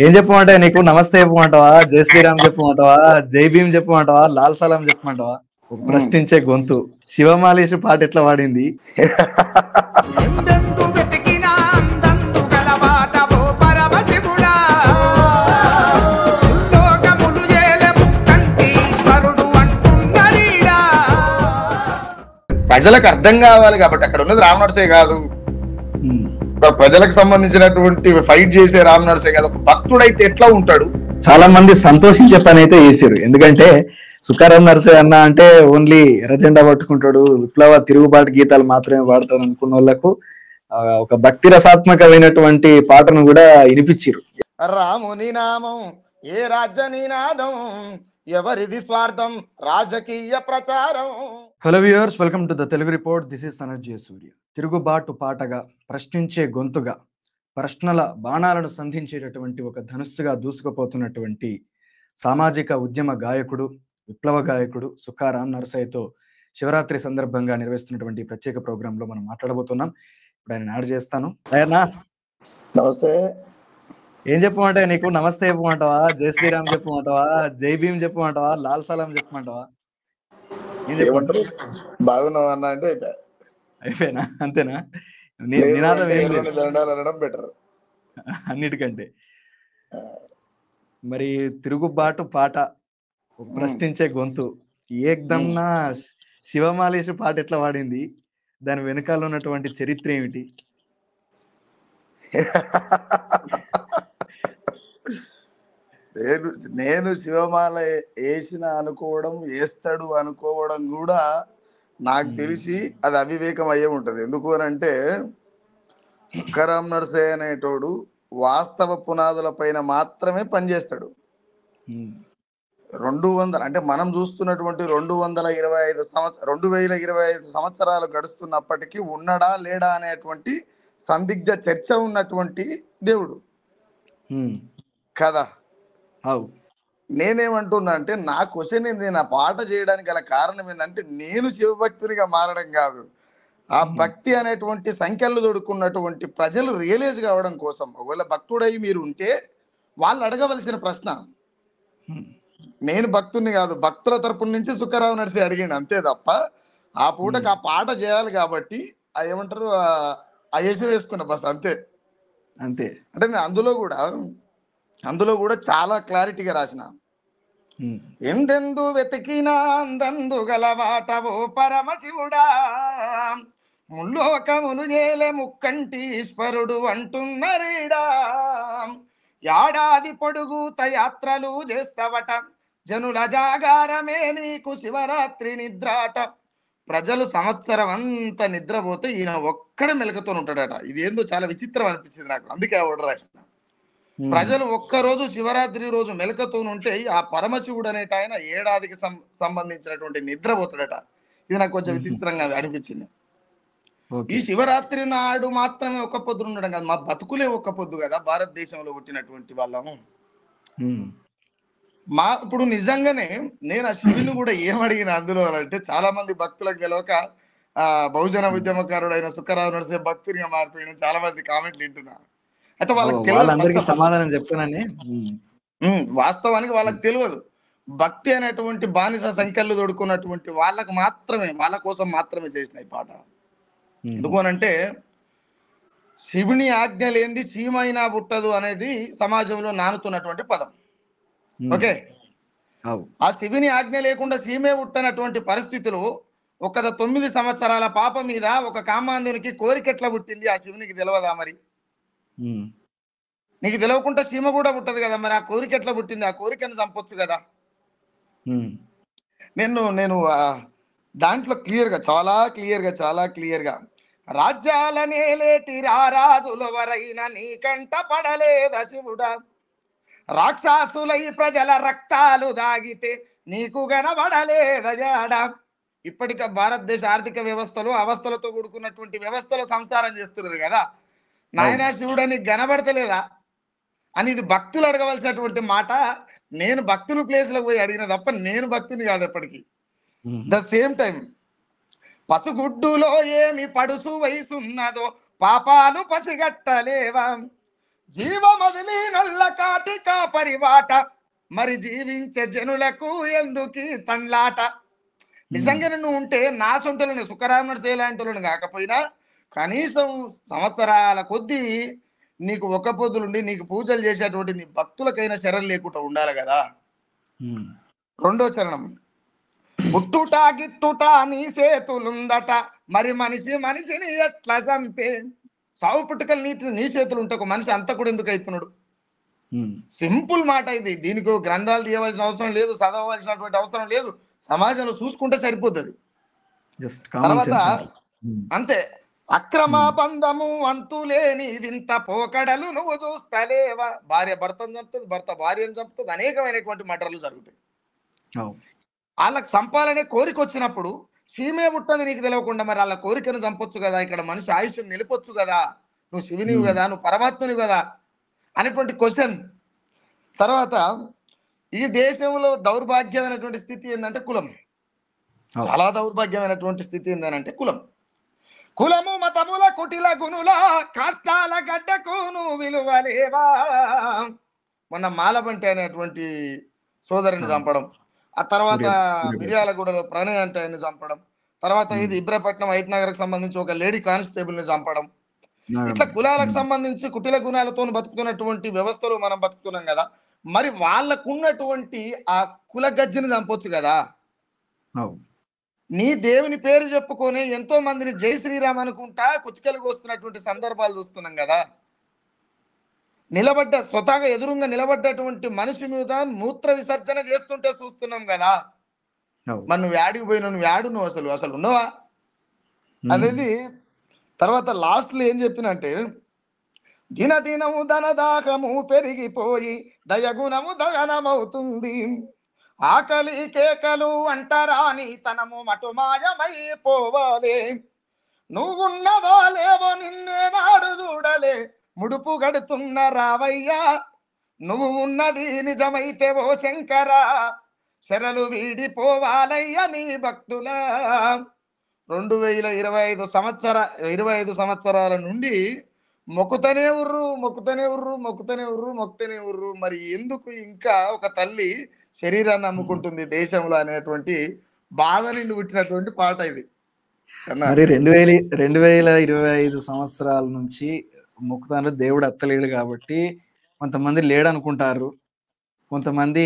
ఏం చెప్పమంటే నీకు నమస్తే చెప్పమంటావా, జై శ్రీరామ్ చెప్పమంటావా, జై భీమ్ చెప్పమంటావా, లాల్ సలాం చెప్పమంటావా? ఒక ప్రశ్నించే గొంతు శివమాలేష్ పాట ఎట్లా పాడింది? ఎందెందు వెతికినా అందందు గలవాటవో పరమశివుడా, లోకములు ఏలే ముక్కంటీశ్వరుడు అంటున్నరీడా. ప్రజలకు అర్థం కావాలి కాబట్టి అక్కడ ఉన్నది రామ్ నరసే కాదు, ప్రజలకు సంబంధించినటువంటి ఫైట్ చేసే రామ్ నరసే కాదు. ఒక భక్తుడైతే ఎట్లా ఉంటాడు? చాలా మంది సంతోషించే పని అయితే చేశారు. ఎందుకంటే సుఖారాం నరసే అన్న అంటే ఓన్లీ ఎర్రజెండా పట్టుకుంటాడు, విప్లవ తిరుగుబాటు గీతాలు మాత్రమే పాడతాడు అనుకున్న వాళ్ళకు ఒక భక్తి రసాత్మకమైనటువంటి పాటను కూడా వినిపించారు. రాముని నామం ఏ రాజ్య నినాదం, ఎవరిది స్వార్థం రాజకీయ ప్రచారం. Hello viewers, welcome to the Telugu report. This is Sanath Jayasuriya. తిరుగుబాటు పాటగా, ప్రశ్నించే గొంతుగా, ప్రశ్నల బాణాలను సంధించేటటువంటి ఒక ధనుస్సుగా దూసుకుపోతున్నటువంటి సామాజిక ఉద్యమ గాయకుడు, విప్లవ గాయకుడు సుఖారాం నరసయ్యతో శివరాత్రి సందర్భంగా నిర్వహిస్తున్నటువంటి ప్రత్యేక ప్రోగ్రామ్ లో మనం మాట్లాడబోతున్నాం. ఇప్పుడు ఆయన యాడ్ చేస్తాను. అయ్యన్నా నమస్తే. ఏం చెప్పమంటే నీకు నమస్తే చెప్పమంటావా, జై శ్రీరామ్ చెప్పమంటావా, జై భీమ్ చెప్పమంటావా, లాల్ సలాం చెప్పమంటావా? ఏం చెప్పమంటారు? బాగున్నావు అన్న అంటే అయిపోయినా అంతేనా? నినాదం ఏం లేదు, దండాలు అనడం బెటర్ అన్నిటికంటే. మరి తిరుగుబాటు పాట, ఒక ప్రశ్నించే గొంతు, ఏకదమ్నా శివమాలేష్ పాట ఎట్లా పాడింది? దాని వెనకాల ఉన్నటువంటి చరిత్ర ఏమిటి? నేను శివమాల వేసిన అనుకోవడం, వేస్తాడు అనుకోవడం కూడా నాకు తెలిసి అది అవివేకం అయ్యే ఉంటది. ఎందుకు అని అంటే సుఖరాం నరసే అనేటోడు వాస్తవ పునాదుల పైన మాత్రమే పనిచేస్తాడు. 200 అంటే మనం చూస్తున్నటువంటి 2025 సంవత్సరాలు గడుస్తున్నప్పటికీ ఉన్నడా లేడా అనేటువంటి సందిగ్ధ చర్చ ఉన్నటువంటి దేవుడు కదా. నేనేమంటున్నా అంటే, నా క్వశ్చన్ ఏంది, నా పాట చేయడానికి గల కారణం ఏంటంటే, నేను శివభక్తునిగా మారడం కాదు, ఆ భక్తి అనేటువంటి సంఖ్యలు దొడుకున్నటువంటి ప్రజలు రియలైజ్ కావడం కోసం. ఒకవేళ భక్తుడై మీరు ఉంటే వాళ్ళు అడగవలసిన ప్రశ్న, నేను భక్తుని కాదు, భక్తుల తరపు నుంచి సుఖరావు నడిచి అడిగిండు అంతే తప్ప, ఆ పూటకి ఆ పాట చేయాలి కాబట్టి ఏమంటారు ఆ యశం వేసుకున్నా బస్ అంతే. అంటే నేను అందులో కూడా చాలా క్లారిటీగా రాసిన. ఎందెందు వెతికినా అందందు గలవాటవో పరమశివుడా, ముల్లోకములు ఏలే ముక్కంటీశ్వరుడు అంటున్నరీడా. ఏడాది పొడుగుత యాత్రలు చేస్తవట, జనుల జాగారమే నీకు శివరాత్రి నిద్రాట. ప్రజలు సంవత్సరం అంతా నిద్రపోతే ఈయన ఒక్కడ మెలకుతో ఉంటాడట. ఇదేందో చాలా విచిత్రం అనిపించింది నాకు, అందుకే ఆర్డర్ రాసిన. ప్రజలు ఒక్కరోజు శివరాత్రి రోజు మెలకుతో ఉంటే ఆ పరమశివుడు అనేట ఆయన ఏడాదికి సంబంధించినటువంటి నిద్రపోతాడట. ఇది నాకు కొంచెం విచిత్రంగా అనిపించింది. ఈ శివరాత్రి నాడు మాత్రమే ఒక్క పొద్దు ఉండడం కాదు, మా బతుకులే ఒక్క పొద్దు కదా, భారతదేశంలో పుట్టినటువంటి వాళ్ళము. ఇప్పుడు నిజంగానే నేను ఆ శివుని కూడా ఏమడిగిన అందులో అంటే, చాలా మంది భక్తులకు తెలియక బహుజన ఉద్యమకారుడు అయిన సుఖరావు నరసే భక్తునిగా మారిపోయిన చాలా మంది కామెంట్లు వింటున్నా. అయితే వాళ్ళందరికీ సమాధానం చెప్తానని, వాస్తవానికి వాళ్ళకి తెలియదు. భక్తి అనేటువంటి బానిస సంఖ్యలు దొడుకున్నటువంటి వాళ్ళకు మాత్రమే, వాళ్ళ కోసం మాత్రమే చేసిన ఈ పాట. ఎందుకు అనంటే, శివుని ఆజ్ఞ లేనిది సీమైనా పుట్టదు అనేది సమాజంలో నానుతున్నటువంటి పదం. ఓకే, ఆ శివుని ఆజ్ఞ లేకుండా సీమే పుట్టనటువంటి పరిస్థితులు, ఒక 9 సంవత్సరాల పాప మీద ఒక కామాంధునికి కోరికెట్లా పుట్టింది ఆ శివునికి తెలియదా? మరి నీకు తెలియకుండా సీమ కూడా పుట్టదు కదా, మరి ఆ కోరిక ఎట్లా పుట్టింది? ఆ కోరికను చంపొచ్చు కదా. నేను దాంట్లో చాలా క్లియర్గా రాజ్యాలనే లేటి రారాజులవరైన నీకంట పడలేదా శివుడా, రాక్షసులై ప్రజల రక్తాలు దాగితే నీకు గనబడలేదా జాడా. ఇప్పటిక భారతదేశ ఆర్థిక వ్యవస్థలో అవస్థలతో కూడుకున్నటువంటి వ్యవస్థలో సంసారం చేస్తున్నది కదా, నాయనా శివుడని గనబడతలేదా అని ఇది భక్తులు అడగవలసినటువంటి మాట. నేను భక్తుల ప్లేస్లోకి పోయి అడిగిన తప్ప నేను భక్తుని కాదు ఎప్పటికీ. ద సేమ్ టైం పసుగుడ్డులో ఏమి పడుసు వయసున్నదో పాపాలు పసిగట్టలేవా, జీవమదిలి నల్ల కాటి కాపరివాట, మరి జీవించే జనులకు ఎందుకీ తండ్లాట. నిజంగానే నువ్వు ఉంటే నా సొంతలను సుఖరామణ చేయలాంటి కాకపోయినా కనీసం సంవత్సరాల కొద్దీ నీకు ఒక్క పొద్దులుండి నీకు పూజలు చేసేటువంటి నీ భక్తులకైనా శరణ్ లేకుండా ఉండాలి కదా. రెండో చరణం, పుట్టుట గిట్టుట నీ చేతులుందట, మరి మనిషిని ఎట్లా చంపే. సావు పుట్టుకలు నీ చేతులు ఉంటే ఒక మనిషి అంతా కూడా ఎందుకు అవుతున్నాడు? సింపుల్ మాట ఇది. దీనికి గ్రంథాలు తీయవలసిన అవసరం లేదు, చదవవలసినటువంటి అవసరం లేదు, సమాజంలో చూసుకుంటే సరిపోతుంది. తర్వాత అంతే, అక్రమ బంధము అంతులేని వింత పోకడలు నువ్వు చూస్తలేవా. భార్య భర్తను చంపుతుంది, భర్త భార్యను చంపుతుంది, అనేకమైనటువంటి మటర్లు జరుగుతాయి. వాళ్ళకి చంపాలనే కోరిక వచ్చినప్పుడు సీమే పుట్టది నీకు తెలియకుండా మరి వాళ్ళ కోరికను చంపొచ్చు కదా, ఇక్కడ మనిషి ఆయుష్ను నిలపొచ్చు కదా, నువ్వు శివునివి కదా, నువ్వు పరమాత్మునివి కదా అనేటువంటి క్వశ్చన్. తర్వాత ఈ దేశంలో దౌర్భాగ్యమైనటువంటి స్థితి ఏంటంటే కులం. చాలా దౌర్భాగ్యమైనటువంటి స్థితి ఏంటంటే కులం. కులము మతముల కుటిల గునుల కష్టాల గడ్డకు నువ్వు విలువలేవా. మొన్న మాలబంటి అనేటువంటి సోదరిని చంపడం, ఆ తర్వాత మిర్యాలగూడలో ప్రణయ్ అంటే ఆయన్ని చంపడం, తర్వాత ఇది ఇబ్రాపట్నం ఐతనగర్కి సంబంధించి ఒక లేడీ కానిస్టేబుల్ ని చంపడం. ఇట్లా కులాలకు సంబంధించి కుటిల గుణాలతో బతుకుతున్నటువంటి వ్యవస్థలో మనం బతుకుతున్నాం కదా, మరి వాళ్ళకున్నటువంటి ఆ కుల గజ్జిని చంపొచ్చు కదా. నీ దేవుని పేరు చెప్పుకొని ఎంతో మందిని జై శ్రీరామ్ అనుకుంటా కుతికలకు వస్తున్నటువంటి సందర్భాలు చూస్తున్నాం కదా. స్వతహాగా ఎదురుగా నిలబడ్డటువంటి మనిషి మీద మూత్ర విసర్జన చేస్తుంటే చూస్తున్నాం కదా. మరి నువ్వు యాడికి పోయినావు, నువ్వు యాడు, నువ్వు అసలు ఉన్నావా అనేది. తర్వాత లాస్ట్ లో ఏం చెప్పినంటే, దినదినము ధనదాహము పెరిగిపోయి దయగుణము దగనమవుతుంది, ఆకలి కేకలు అంటరాని తనము మటుమాయమైపోవాలే, నువ్వున్నవా లేవో నిన్నే నాడు చూడలే, ముడుపు గడుతున్న రావయ్యా, నువ్వు ఉన్నది నిజమైతే ఓ శంకర, శరలు వీడిపోవాలయ్య నీ భక్తుల. 2025 సంవత్సరాల నుండి మొక్కుతనే ఉర్రు. మరి ఎందుకు ఇంకా ఒక తల్లి శరీరాన్ని అమ్ముకుంటుంది దేశంలో అనేటువంటి బాధ నుండి పుట్టినటువంటి పాట ఇది. మరి 2025 సంవత్సరాల నుంచి మొక్కుతాను, దేవుడు అత్తలేడు కాబట్టి కొంతమంది లేడనుకుంటారు, కొంతమంది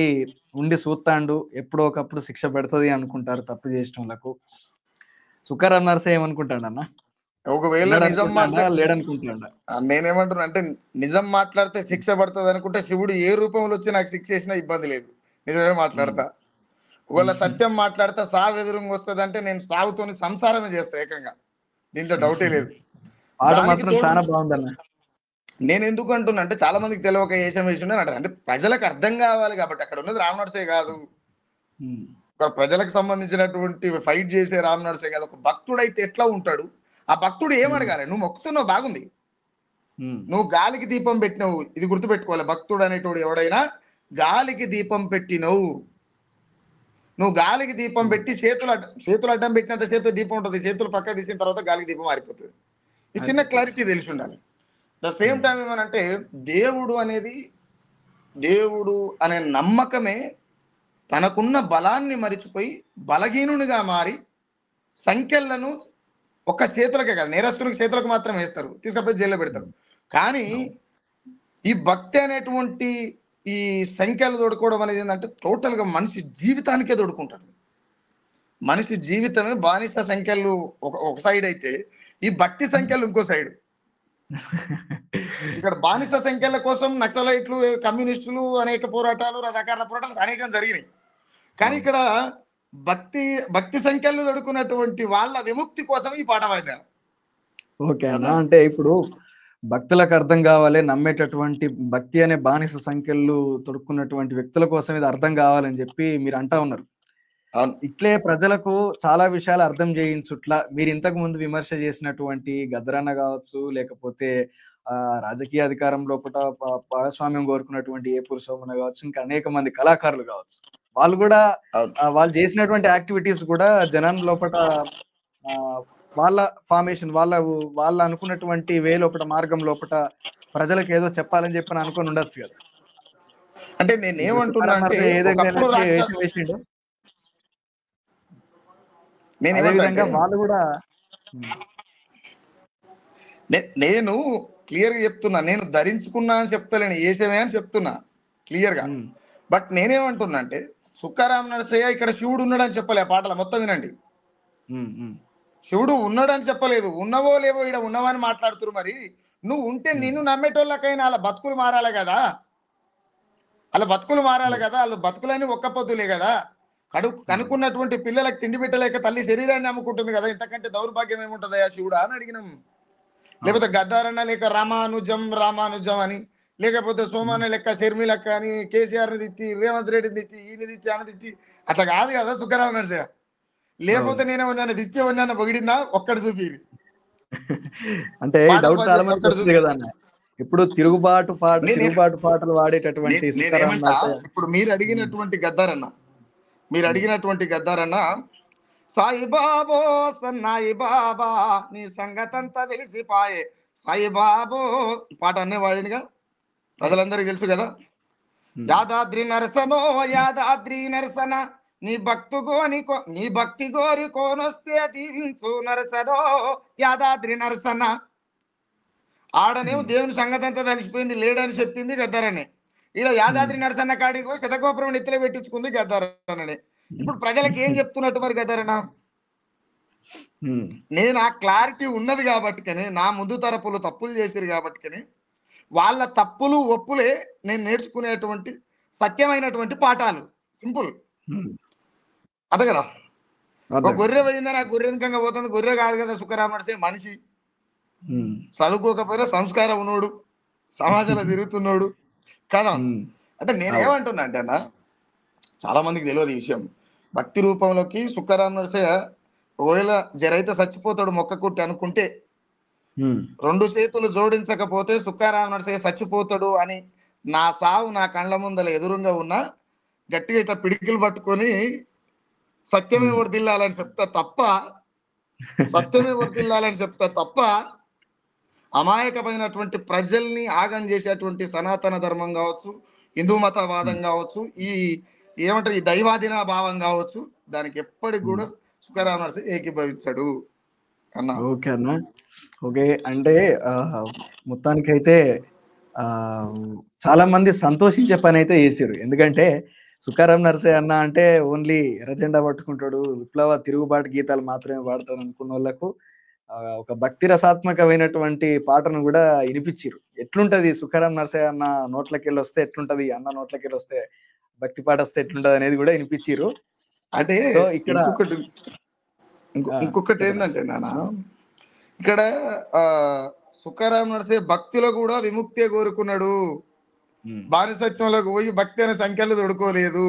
ఉండి చూస్తాండు ఎప్పుడో ఒకప్పుడు శిక్ష పెడుతుంది అనుకుంటారు తప్పు చేసేటోళ్ళకు. సుఖరామ్ నరసయ్య ఏమనుకుంటాడు అన్న? ఒకవేళ నిజం లేడనుకుంటాడు. నేనేమంటున్నా అంటే, నిజం మాట్లాడితే శిక్ష పడుతుంది అనుకుంటే శివుడు ఏ రూపంలో వచ్చి నాకు శిక్ష చేసినా ఇబ్బంది లేదు, నిజమే మాట్లాడతా. ఒకవేళ సత్యం మాట్లాడితే సావు ఎదురుగా వస్తుంది అంటే నేను సాగుతోని సంసారమే చేస్తా ఏకంగా, దీంట్లో డౌటే లేదు. చాలా బాగుందన్న. నేను ఎందుకు అంటున్నా అంటే, చాలా మందికి తెలియక ఏషం వేసిండే అంటారు, అంటే ప్రజలకు అర్థం కావాలి కాబట్టి. అక్కడ ఉన్నది రామ్ నరసయ్య కాదు, ప్రజలకు సంబంధించినటువంటి ఫైట్ చేసే రామ్ నరసయ్య కాదు. ఒక భక్తుడు అయితే ఎట్లా ఉంటాడు, ఆ భక్తుడు ఏమడగాలి, నువ్వు మొక్కుతున్నావు బాగుంది, నువ్వు గాలికి దీపం పెట్టినవు, ఇది గుర్తుపెట్టుకోవాలి. భక్తుడు అనేటోడు ఎవడైనా గాలికి దీపం పెట్టినవు, నువ్వు గాలికి దీపం పెట్టి చేతులు అడ్డం పెట్టినంత సేపు దీపం ఉంటుంది, చేతులు పక్క తీసిన తర్వాత గాలికి దీపం మారిపోతుంది. ఈ చిన్న క్లారిటీ తెలిసి ఉండాలి. ద సేమ్ టైం ఏమనంటే, దేవుడు అనే నమ్మకమే తనకున్న బలాన్ని మరిచిపోయి బలహీనునిగా మారి సంఖ్యలను ఒక్క చేతులకే కాదు, నేరస్తునికి చేతులకు మాత్రం వేస్తారు, తీసుకపోయి జైల్లో పెడతారు. కానీ ఈ భక్తి అనేటువంటి ఈ సంఖ్యలు తోడుకోవడం అనేది ఏంటంటే టోటల్గా మనిషి జీవితానికే తోడుకుంటాడు. మనిషి జీవితమే బానిస సంఖ్యలు ఒక సైడ్ అయితే, ఈ భక్తి సంఖ్యలు ఇంకో సైడ్. ఇక్కడ బానిస సంఖ్యల కోసం నక్సలైట్లు, కమ్యూనిస్టులు అనేక పోరాటాలు, రజాకారుల పోరాటాలు అనేకం జరిగినాయి. కానీ ఇక్కడ భక్తి సంఖ్యలు తొడుకున్నటువంటి వాళ్ళ విముక్తి కోసం ఈ పాట పాడినారు. ఓకే అన్న, అంటే ఇప్పుడు భక్తులకు అర్థం కావాలి, నమ్మేటటువంటి భక్తి అనే బానిస సంఖ్యలు తొడుక్కున్నటువంటి వ్యక్తుల కోసం ఇది అర్థం కావాలని చెప్పి మీరు అంటా ఉన్నారు. ఇట్లే ప్రజలకు చాలా విషయాలు అర్థం చేయించుట్లా మీరు ఇంతకు ముందు విమర్శ చేసినటువంటి గద్దరన్న కావచ్చు, లేకపోతే రాజకీయ అధికారం లోపల భాగస్వామ్యం కోరుకున్నటువంటి ఏపూరు సోమన్న కావచ్చు, ఇంకా అనేక మంది కళాకారులు కావచ్చు, వాళ్ళు కూడా వాళ్ళు చేసినటువంటి యాక్టివిటీస్ కూడా జనం లోపల వాళ్ళ ఫార్మేషన్ వాళ్ళ అనుకున్నటువంటి వే లోపల మార్గం లోపల ప్రజలకు ఏదో చెప్పాలని చెప్పి అనుకుని ఉండొచ్చు కదా. అంటే ఇప్పుడు నేనేమంటున్నా సుఖరాం అంటే నర్సయ్య ఏ ఒకప్పుడు విధంగా వేషం వేసిండో అదే నేనేమంటా విధంగా అంటే వాళ్ళు కూడా ఉమ్, నేను క్లియర్గా చెప్తున్నా, నేను ధరించుకున్నా అని చెప్తలేను, వేసేవే అని చెప్తున్నా క్లియర్గా. ఉమ్, బట్ నేనేమంటున్నా అంటే సుఖరాం నరసయ్య ఇక్కడ శివుడు ఉన్నాడని చెప్పలే, ఆ పాటలు మొత్తం వినండి. ఉమ్, ఉమ్, శివుడు ఉన్నాడని చెప్పలేదు, ఉన్నవో లేవో ఇక్కడ ఉన్నవని మాట్లాడుతురు. మరి నువ్వు ఉంటే ఉమ్, నిన్ను నమ్మేటోళ్ళకైనా అలా బతుకులు మారాలి కదా, అలా బతుకులు మారాలి కదా. వాళ్ళు బతుకులన్నీ ఒక్క పొద్దులే కదా. కనుక్కున్నటువంటి పిల్లలకు తిండి పెట్టలేక తల్లి శరీరాన్ని అమ్ముకుంటుంది కదా, ఇంతకంటే దౌర్భాగ్యం ఏముంటుందయ్యా శివుడా అని అడిగినాం. లేకపోతే గద్దారన్న లేక రామానుజం అని, లేకపోతే సోమాన లెక్క షర్మిలక్క అని, కేసీఆర్ని తిట్టి, రేవంత్ రెడ్డిని తిట్టి, ఈయన తిట్టి, ఆయన తిట్టి, అట్లా కాదు కదా సుఖరాం నరసయ్య. లేకపోతే నేను నన్ను తిట్టి నన్ను పొగిడినా ఒక్కడు చూపిరి అంటే పాటలు డౌట్ చాలా మందికి ఒక్కడు వస్తుంది చూపి. కదా అన్న. ఇప్పుడు తిరుగుబాటు పాటలు వాడేటటువంటి సుఖరాం నేనేమంటా, నరసయ్య. ఇప్పుడు మీరు అడిగినటువంటి గద్దారన్న సాయిబాబో సన్నాయి బాబా నీ సంగతంతా తెలిసిపాయే సాయిబాబో పాట అన్నే వాడినిగా, ప్రజలందరికీ తెలుసు కదా. యాదాద్రి నరసన నీ భక్తి గోరి కోనొస్తే దీవించు నరసనో యాదాద్రి నరసన. ఆడనేమో దేవుని సంగతి అంతా తెలిసిపోయింది, లేడని చెప్పింది గద్దారనే. ఈడ యాదాద్రి నరసన్న కాడికి పోయి శతగోపురం నెత్తిలో పెట్టించుకుంది గద్దారనే. ఇప్పుడు ప్రజలకు ఏం చెప్తున్నట్టు మరి గద్దారన్న? నేను ఆ క్లారిటీ ఉన్నది కాబట్టికనే, నా ముందు తరపులు తప్పులు చేసిరు కాబట్టికనే వాళ్ళ తప్పులు ఒప్పులే నేను నేర్చుకునేటువంటి సత్యమైనటువంటి పాఠాలు. సింపుల్ అదే కదా. ఒక గొర్రె పోయిందని ఆ గొర్రె వెనకంగా పోతుంది, గొర్రె కాదు కదా సుఖరాం నరసయ్య, మనిషి. చదువుకోకపోయినా సంస్కారం ఉన్నోడు, సమాజంలో తిరుగుతున్నాడు కదా. అంటే నేనేమంటున్నా అంటే అన్న, చాలా మందికి తెలియదు ఈ విషయం. భక్తి రూపంలోకి సుఖరాం నరసయ్య ఒకవేళ జరైతే చచ్చిపోతాడు మొక్క కుట్టి అనుకుంటే, రెండు చేతులు జోడించకపోతే సుఖరాం నరసయ్య చచ్చిపోతాడు అని నా సావు నా కళ్ళ ముందల ఎదురుగా ఉన్నా గట్టిగా ఇట్లా పిడికిలు పట్టుకొని సత్యమే వర్దిల్లాలని చెప్తా తప్ప అమాయకమైనటువంటి ప్రజల్ని ఆగం చేసేటువంటి సనాతన ధర్మం కావచ్చు, హిందూ మతవాదం కావచ్చు, ఏమంటారు ఈ దైవాధీన భావం కావచ్చు, దానికి ఎప్పటికి కూడా సుఖరాం నరసయ్య ఏకీభవించాడు అన్న. ఓకే అన్న. ఓకే, అంటే మొత్తానికైతే చాలా మంది సంతోషించే పని అయితే చేసారు. ఎందుకంటే సుఖరాం నరసయ్య అన్న అంటే ఓన్లీ ఎర్రజెండా పట్టుకుంటాడు, విప్లవ తిరుగుబాటు గీతాలు మాత్రమే పాడతాడు అనుకున్న వాళ్ళకు ఒక భక్తి రసాత్మకమైనటువంటి పాటను కూడా వినిపించారు. ఎట్లుంటది సుఖరాం నరసయ్య అన్న నోట్లకెళ్ళి వస్తే ఎట్లుంటది, అన్న నోట్లకెళ్ళి వస్తే భక్తి పాట వస్తే ఎట్లుంటది అనేది కూడా వినిపించారు. అంటే సో ఇక్కడ ఇంకొకటి ఏంటంటే నాన్న, ఇక్కడ సుఖరాం నరసయ్య భక్తిలో కూడా విముక్తే కోరుకున్నాడు, బానిసత్వంలోకి పోయి భక్తి అనే సంఖ్యలు తొడుకోలేదు.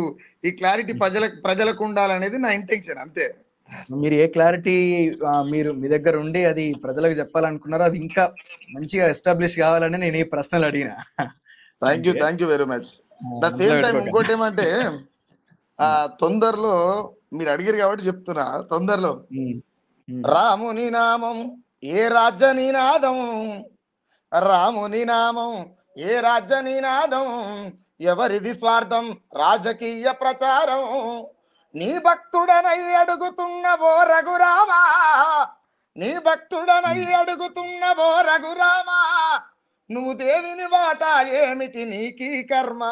ఈ క్లారిటీ ప్రజలకు ఉండాలనేది నా ఇంటెన్షన్ అంతే. మీరు ఏ క్లారిటీ మీరు మీ దగ్గర ఉండి అది ప్రజలకు చెప్పాలనుకున్నారో అది ఇంకా మంచిగా ఎస్టాబ్లిష్ కావాలని నేను ఈ ప్రశ్నలు అడిగిన. Thank you very much. The same time ఇంకోటి ఏమంటే తొందరలో మీరు అడిగారు కాబట్టి చెప్తున్నా, తొందరలో రాముని నామం ఏ రాజ్య నినాదం, రాముని నామం ఏ రాజ్య నినాదం, ఎవరిది స్వార్థం రాజకీయ ప్రచారం, నీ భక్తుడనై అడుగుతున్నవో రఘురామా, నీ భక్తుడనై అడుగుతున్నవో రఘురామా, నువ్వు దేవిని వాట ఏమిటి నీకీ కర్మ.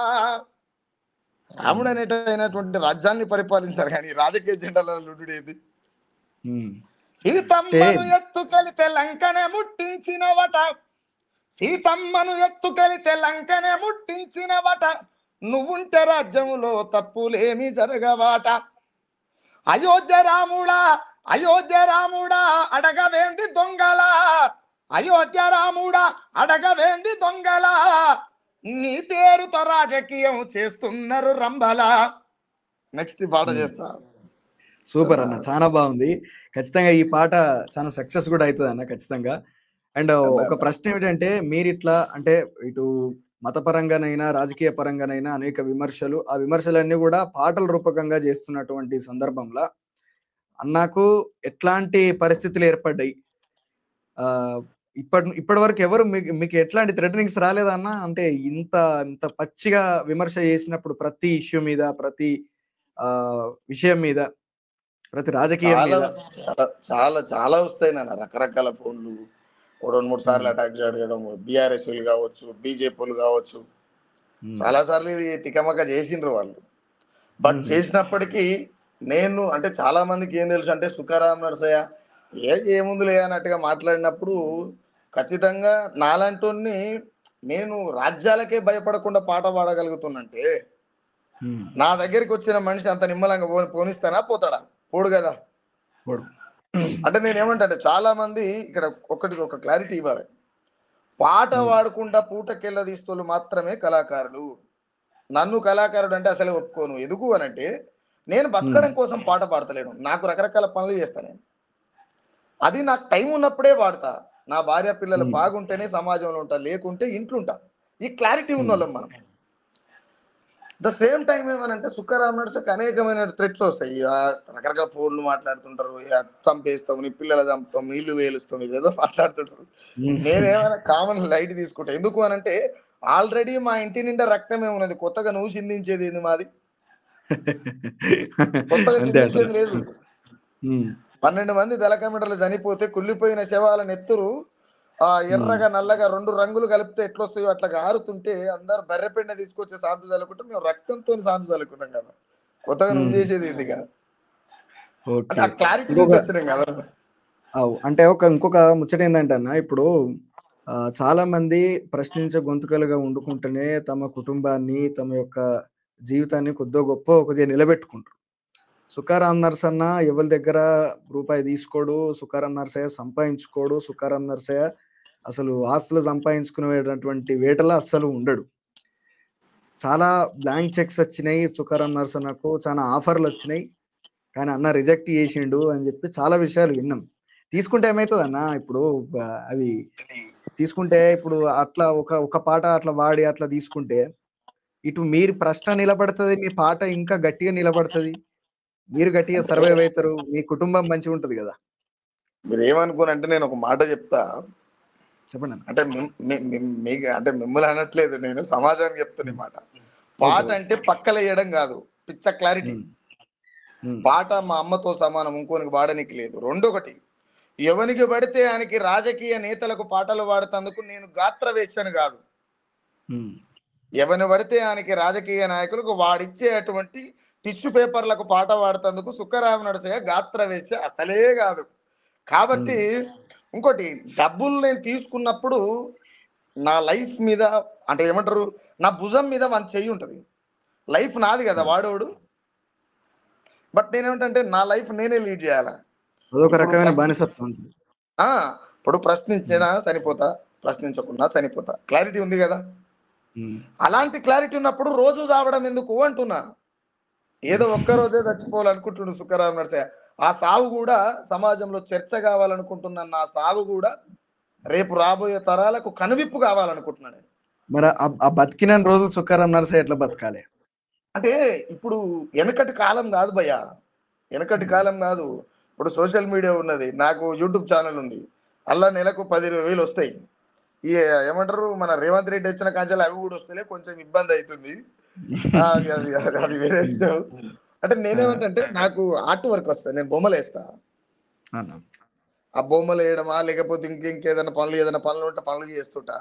రాముడు అనేటటువంటి రాజ్యాన్ని పరిపాలించారు కానీ రాజకీయ జెండాల లుడుడేది. సీతమ్మను ఎత్తుకెళితే లంకనే ముట్టించినవట, సీతమ్మను ఎత్తుకెళితే లంకనే ముట్టించినవట, నువ్వుంటే రాజ్యములో తప్పులేమి జరగవాట. అయోధ్య రాముడా అడగవేంది దొంగలా, అయోధ్య రాముడా అడగవేంది దొంగలా, నీ పేరుతో రాజకీయం చేస్తున్నారు రంభలా. నెక్స్ట్ పాట చేస్తా. సూపర్ అన్న, చాలా బాగుంది. ఖచ్చితంగా ఈ పాట చాలా సక్సెస్ కూడా అవుతుంది అన్న ఖచ్చితంగా. అండ్ ఒక ప్రశ్న ఏమిటంటే, మీరు ఇట్లా అంటే ఇటు మతపరంగానైనా రాజకీయ పరంగానైనా అనేక విమర్శలు, ఆ విమర్శలన్నీ కూడా పాటల రూపకంగా చేస్తున్నటువంటి సందర్భంలో అన్నకు ఎట్లాంటి పరిస్థితులు ఏర్పడ్డాయి? ఇప్పటి వరకు ఎవరు మీకు ఎట్లాంటి థ్రెటనింగ్స్ రాలేదా అన్న? అంటే ఇంత ఇంత పచ్చిగా విమర్శ చేసినప్పుడు ప్రతి ఇష్యూ మీద, ప్రతి విషయం మీద, ప్రతి రాజకీయం చాలా మీద. చాలా చాలా చాలా వస్తాయి నాన్న, రకరకాల ఫోన్లు. ఓ 2-3 సార్లు అటాక్ చేయడం, బీఆర్ఎస్లు కావచ్చు, బీజేపీలు కావచ్చు, చాలా సార్లు ఇది తికమక చేసిండ్రు వాళ్ళు. బట్ చేసినప్పటికీ నేను అంటే చాలా మందికి ఏం తెలుసు అంటే సుఖరాం నరసయ్య ఏముందులే అన్నట్టుగా మాట్లాడినప్పుడు ఖచ్చితంగా నాలంటోని నేను రాజ్యాలకే భయపడకుండా పాట పాడగలుగుతున్నంటే నా దగ్గరికి వచ్చిన మనిషి అంత నిమ్మలంగా పోనిస్తానా? పోతాడా? పోడు కదా. అంటే నేనేమంటే చాలా మంది ఇక్కడ ఒక క్లారిటీ ఇవ్వాలి. పాట పాడకుండా పూటకెళ్ళ తీస్తోళ్ళు మాత్రమే కళాకారులు. నన్ను కళాకారుడు అంటే అసలే ఒప్పుకోను. ఎందుకు అనంటే నేను బతకడం కోసం పాట పాడతలేను, నాకు రకరకాల పనులు చేస్తా. నేను అది నాకు టైం ఉన్నప్పుడే పాడతా. నా భార్య పిల్లలు బాగుంటేనే సమాజంలో ఉంటా, లేకుంటే ఇంట్లో ఉంటా. ఈ క్లారిటీ ఉన్న వాళ్ళం మనం. ద సేమ్ టైం ఏమనంటే సుఖరాం నరసయ్యకి అనేకమైన థ్రెట్స్ వస్తాయి. రకరకాల ఫోన్లు మాట్లాడుతుంటారు, చంపేస్తాం, నీ పిల్లలు చంపుతాం, ఇల్లు వేలుస్తాం, ఇదేదో మాట్లాడుతుంటారు. నేనేమైనా కామన్ లైట్ తీసుకుంటా. ఎందుకు అనంటే ఆల్రెడీ మా ఇంటి నిండా రక్తమే ఉన్నది, కొత్తగా నువ్వు చిందించేది ఏంది? మాది కొత్తగా చిందించేది లేదు. 12 మంది దళకమిటలు చనిపోతే కుళ్ళిపోయిన శవాల నెత్తురు ఎర్రగా నల్లగా 2 రంగులు కలిపితే ఎట్లొస్తాయో అట్లా గారుతుంటే అందరు బర్రెపెండ తీసుకొచ్చే సాంపు చల్లుకుంటే మేము రక్తంతో సాంపు చల్లుకున్నాం కదా. కొత్తగా నువ్వు చేసేది ఏందిగా? క్లారిటీ వచ్చినాం కదా. అంటే ఇంకొక ముచ్చట ఏంటంటే అన్న, ఇప్పుడు చాలా మంది ప్రశ్నించే గొంతుకలుగా వండుకుంటేనే తమ కుటుంబాన్ని, తమ యొక్క జీవితాన్ని కొద్దో గొప్ప కొద్దిగా నిలబెట్టుకుంటారు. సుఖరాం నరసన్న ఎవరి దగ్గర రూపాయి తీసుకోడు, సుఖరాం నరసయ్య సంపాదించుకోడు, సుఖరాం నరసయ్య అసలు ఆస్తులు సంపాదించుకునేటటువంటి వేటలో అస్సలు ఉండడు. చాలా బ్లాంక్ చెక్స్ వచ్చినాయి సుఖరాం నరసన్నకు, చాలా ఆఫర్లు వచ్చినాయి, కానీ అన్న రిజెక్ట్ చేసిండు అని చెప్పి చాలా విషయాలు విన్నాం. తీసుకుంటే ఏమవుతుంది అన్న, ఇప్పుడు అవి తీసుకుంటే ఇప్పుడు అట్లా ఒక పాట అట్లా వాడి అట్లా తీసుకుంటే ఇటు మీరు ప్రశ్న నిలబడుతుంది, మీ పాట ఇంకా గట్టిగా నిలబడుతుంది, మీరు గట్టిగా సర్వైవ్ అవుతారు, మీ కుటుంబం మంచిగా ఉంటది కదా. మీరు ఏమనుకోనంటే నేను ఒక మాట చెప్తా, చెప్పండి. అంటే మీకు అంటే మిమ్మల్ని అనట్లేదు, నేను సమాజానికి చెప్తున్న మాట. పాట అంటే పక్కల వేయడం కాదు, పిచ్చ క్లారిటీ. పాట మా అమ్మతో సమానం, ఇంకోనికి వాడనికి లేదు. రెండొకటి, ఎవనికి పడితే ఆయనకి రాజకీయ నేతలకు పాటలు పాడుతందుకు నేను గాత్ర వేశాను కాదు. ఎవరిని పడితే ఆయనకి రాజకీయ నాయకులకు వాడిచ్చేటువంటి టిష్యూ పేపర్లకు పాట పాడుతందుకు సుఖరాం నరసయ్య గాత్ర వేసే అసలే కాదు. కాబట్టి ఇంకోటి, డబ్బులు నేను తీసుకున్నప్పుడు నా లైఫ్ మీద అంటే ఏమంటారు, నా భుజం మీద మన చెయ్యి ఉంటుంది. లైఫ్ నాది కదా, వాడోడు. బట్ నేనేమిటంటే నా లైఫ్ నేనే లీడ్ చేయాలా. అదొక రకమైన బానిసత్వం. ఇప్పుడు ప్రశ్నించినా చనిపోతా, ప్రశ్నించకుండా చనిపోతా, క్లారిటీ ఉంది కదా. అలాంటి క్లారిటీ ఉన్నప్పుడు రోజు చావడం ఎందుకు అంటున్నా. ఏదో ఒక్కరోజే చచ్చిపోవాలనుకుంటున్నాడు సుఖరాం నరసయ్య. ఆ సావు కూడా సమాజంలో చర్చ కావాలనుకుంటున్నా. నా సావు కూడా రేపు రాబోయే తరాలకు కనువిప్పు కావాలనుకుంటున్నాను. మరి ఆ బతికిన రోజు సుఖరాం నరసయ్య ఎట్లా బతకాలి అంటే ఇప్పుడు వెనకటి కాలం కాదు భయ్య, వెనకటి కాలం కాదు. ఇప్పుడు సోషల్ మీడియా ఉన్నది, నాకు యూట్యూబ్ ఛానల్ ఉంది, అలా నెలకు 10,000 వస్తాయి. ఈ ఏమంటారు, మన రేవంత్ రెడ్డి వచ్చిన కాంచాలు అవి కూడా వస్తలే, కొంచెం ఇబ్బంది అవుతుంది. అది వేరే విషయం. అంటే నేనేమంటే నాకు ఆర్ట్ వర్క్ వస్తుంది, నేను బొమ్మలు వేస్తా. ఆ బొమ్మలు వేయడమా లేకపోతే ఇంకేదైనా పనులు ఉంటే పనులు చేస్తుంటా.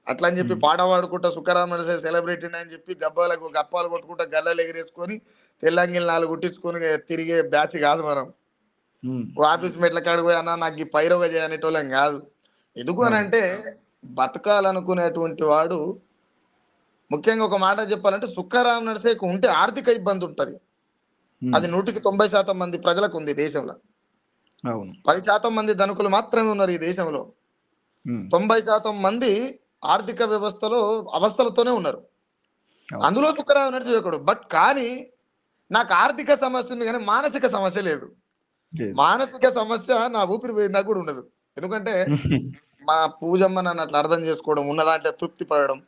అట్లా అని చెప్పి పాట పాడుకుంటా సుఖరాం నరసయ్య సెలబ్రిటీ అని చెప్పి గప్పాలు కొట్టుకుంటా గల్లలు ఎగిరేసుకొని తెల్లంగిలు 4 గుట్టించుకొని తిరిగే బ్యాచ్ కాదు మనం. ఆఫీస్ మెట్ల కాడికి పోయి అన్న నాకు ఈ పైరవ చేయనేటోళ్ళం కాదు. ఎందుకు అని అంటే బతకాలనుకునేటువంటి వాడు, ముఖ్యంగా ఒక మాట చెప్పాలంటే సుఖరాం నరసయ్యకు ఉంటే ఆర్థిక ఇబ్బంది ఉంటుంది. అది 100% మంది ప్రజలకు ఉంది దేశంలో. 10% మంది ధనికులు మాత్రమే ఉన్నారు ఈ దేశంలో. 90% మంది ఆర్థిక వ్యవస్థలో అవస్థలతోనే ఉన్నారు. అందులో సుఖరాం నరసయ్య ఒకడు. బట్ కానీ నాకు ఆర్థిక సమస్య ఉంది కానీ మానసిక సమస్య లేదు. మానసిక సమస్య నా ఊపిరి పోయిందా కూడా ఉండదు. ఎందుకంటే మా పూజమ్మ నన్ను అట్లా అర్థం చేసుకోవడం, ఉన్న దాంట్లో తృప్తి పడడం,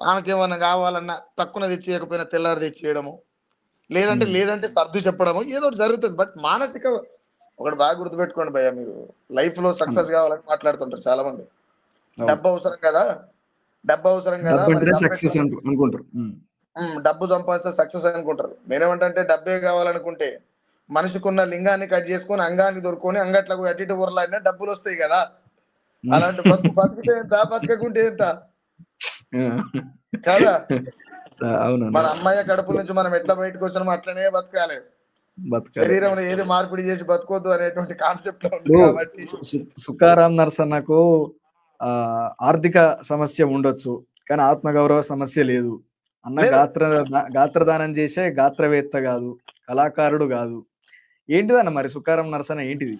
ఆమెకి ఏమన్నా కావాలన్నా తక్కువ తెచ్చియకపోయినా తెల్లారి తెచ్చియడము, లేదంటే ఉమ్, లేదంటే సర్దు చెప్పడము ఏదో ఒకటి జరుగుతుంది. బట్ మానసిక ఒకటి బాగా గుర్తుపెట్టుకోండి భయ్య, మీరు లైఫ్ లో అన్న. సక్సెస్ కావాలని మాట్లాడుతుంటారు చాలా మంది. అవును. డబ్బు అవసరం కదా, డబ్బు అవసరం కదా, డబ్బు మరి అంటే డబ్బు సక్సెస్ అనుకుంటారు. డబ్బు సంపాదిస్తే సక్సెస్ అనుకుంటారు. నేనేమంటే డబ్బే కావాలనుకుంటే మనిషికున్న లింగాన్ని కట్ చేసుకొని అంగాన్ని దొరుకుని అంగట్లకు అటు ఇటు ఊరలాడినా డబ్బులు వస్తాయి కదా. అలాంటి బతుకు బతికితే ఎంత, బతకకుంటే ఎంత కదా. అవునన్నా. మన అమ్మాయి కడుపు నుంచి మనం ఎట్లా బయటకు వచ్చినామో అట్లనే బతకాలి. బతకాలి. శరీరంలో ఏది మార్పిడి చేసి బతకొద్దు అనేటువంటి కాన్సెప్ట్ లో ఉంది ఇప్పుడు కాబట్టి. సుఖారాం నరసన్నకు ఆర్థిక సమస్య ఉండొచ్చు, కానీ ఆత్మగౌరవ సమస్య లేదు. అన్న లేదు, గాత్రదానం చేసే గాత్రవేత్త కాదు, కళాకారుడు కాదు. ఏంటిదన్న మరి సుఖారాం నరసన్న ఏంటిది?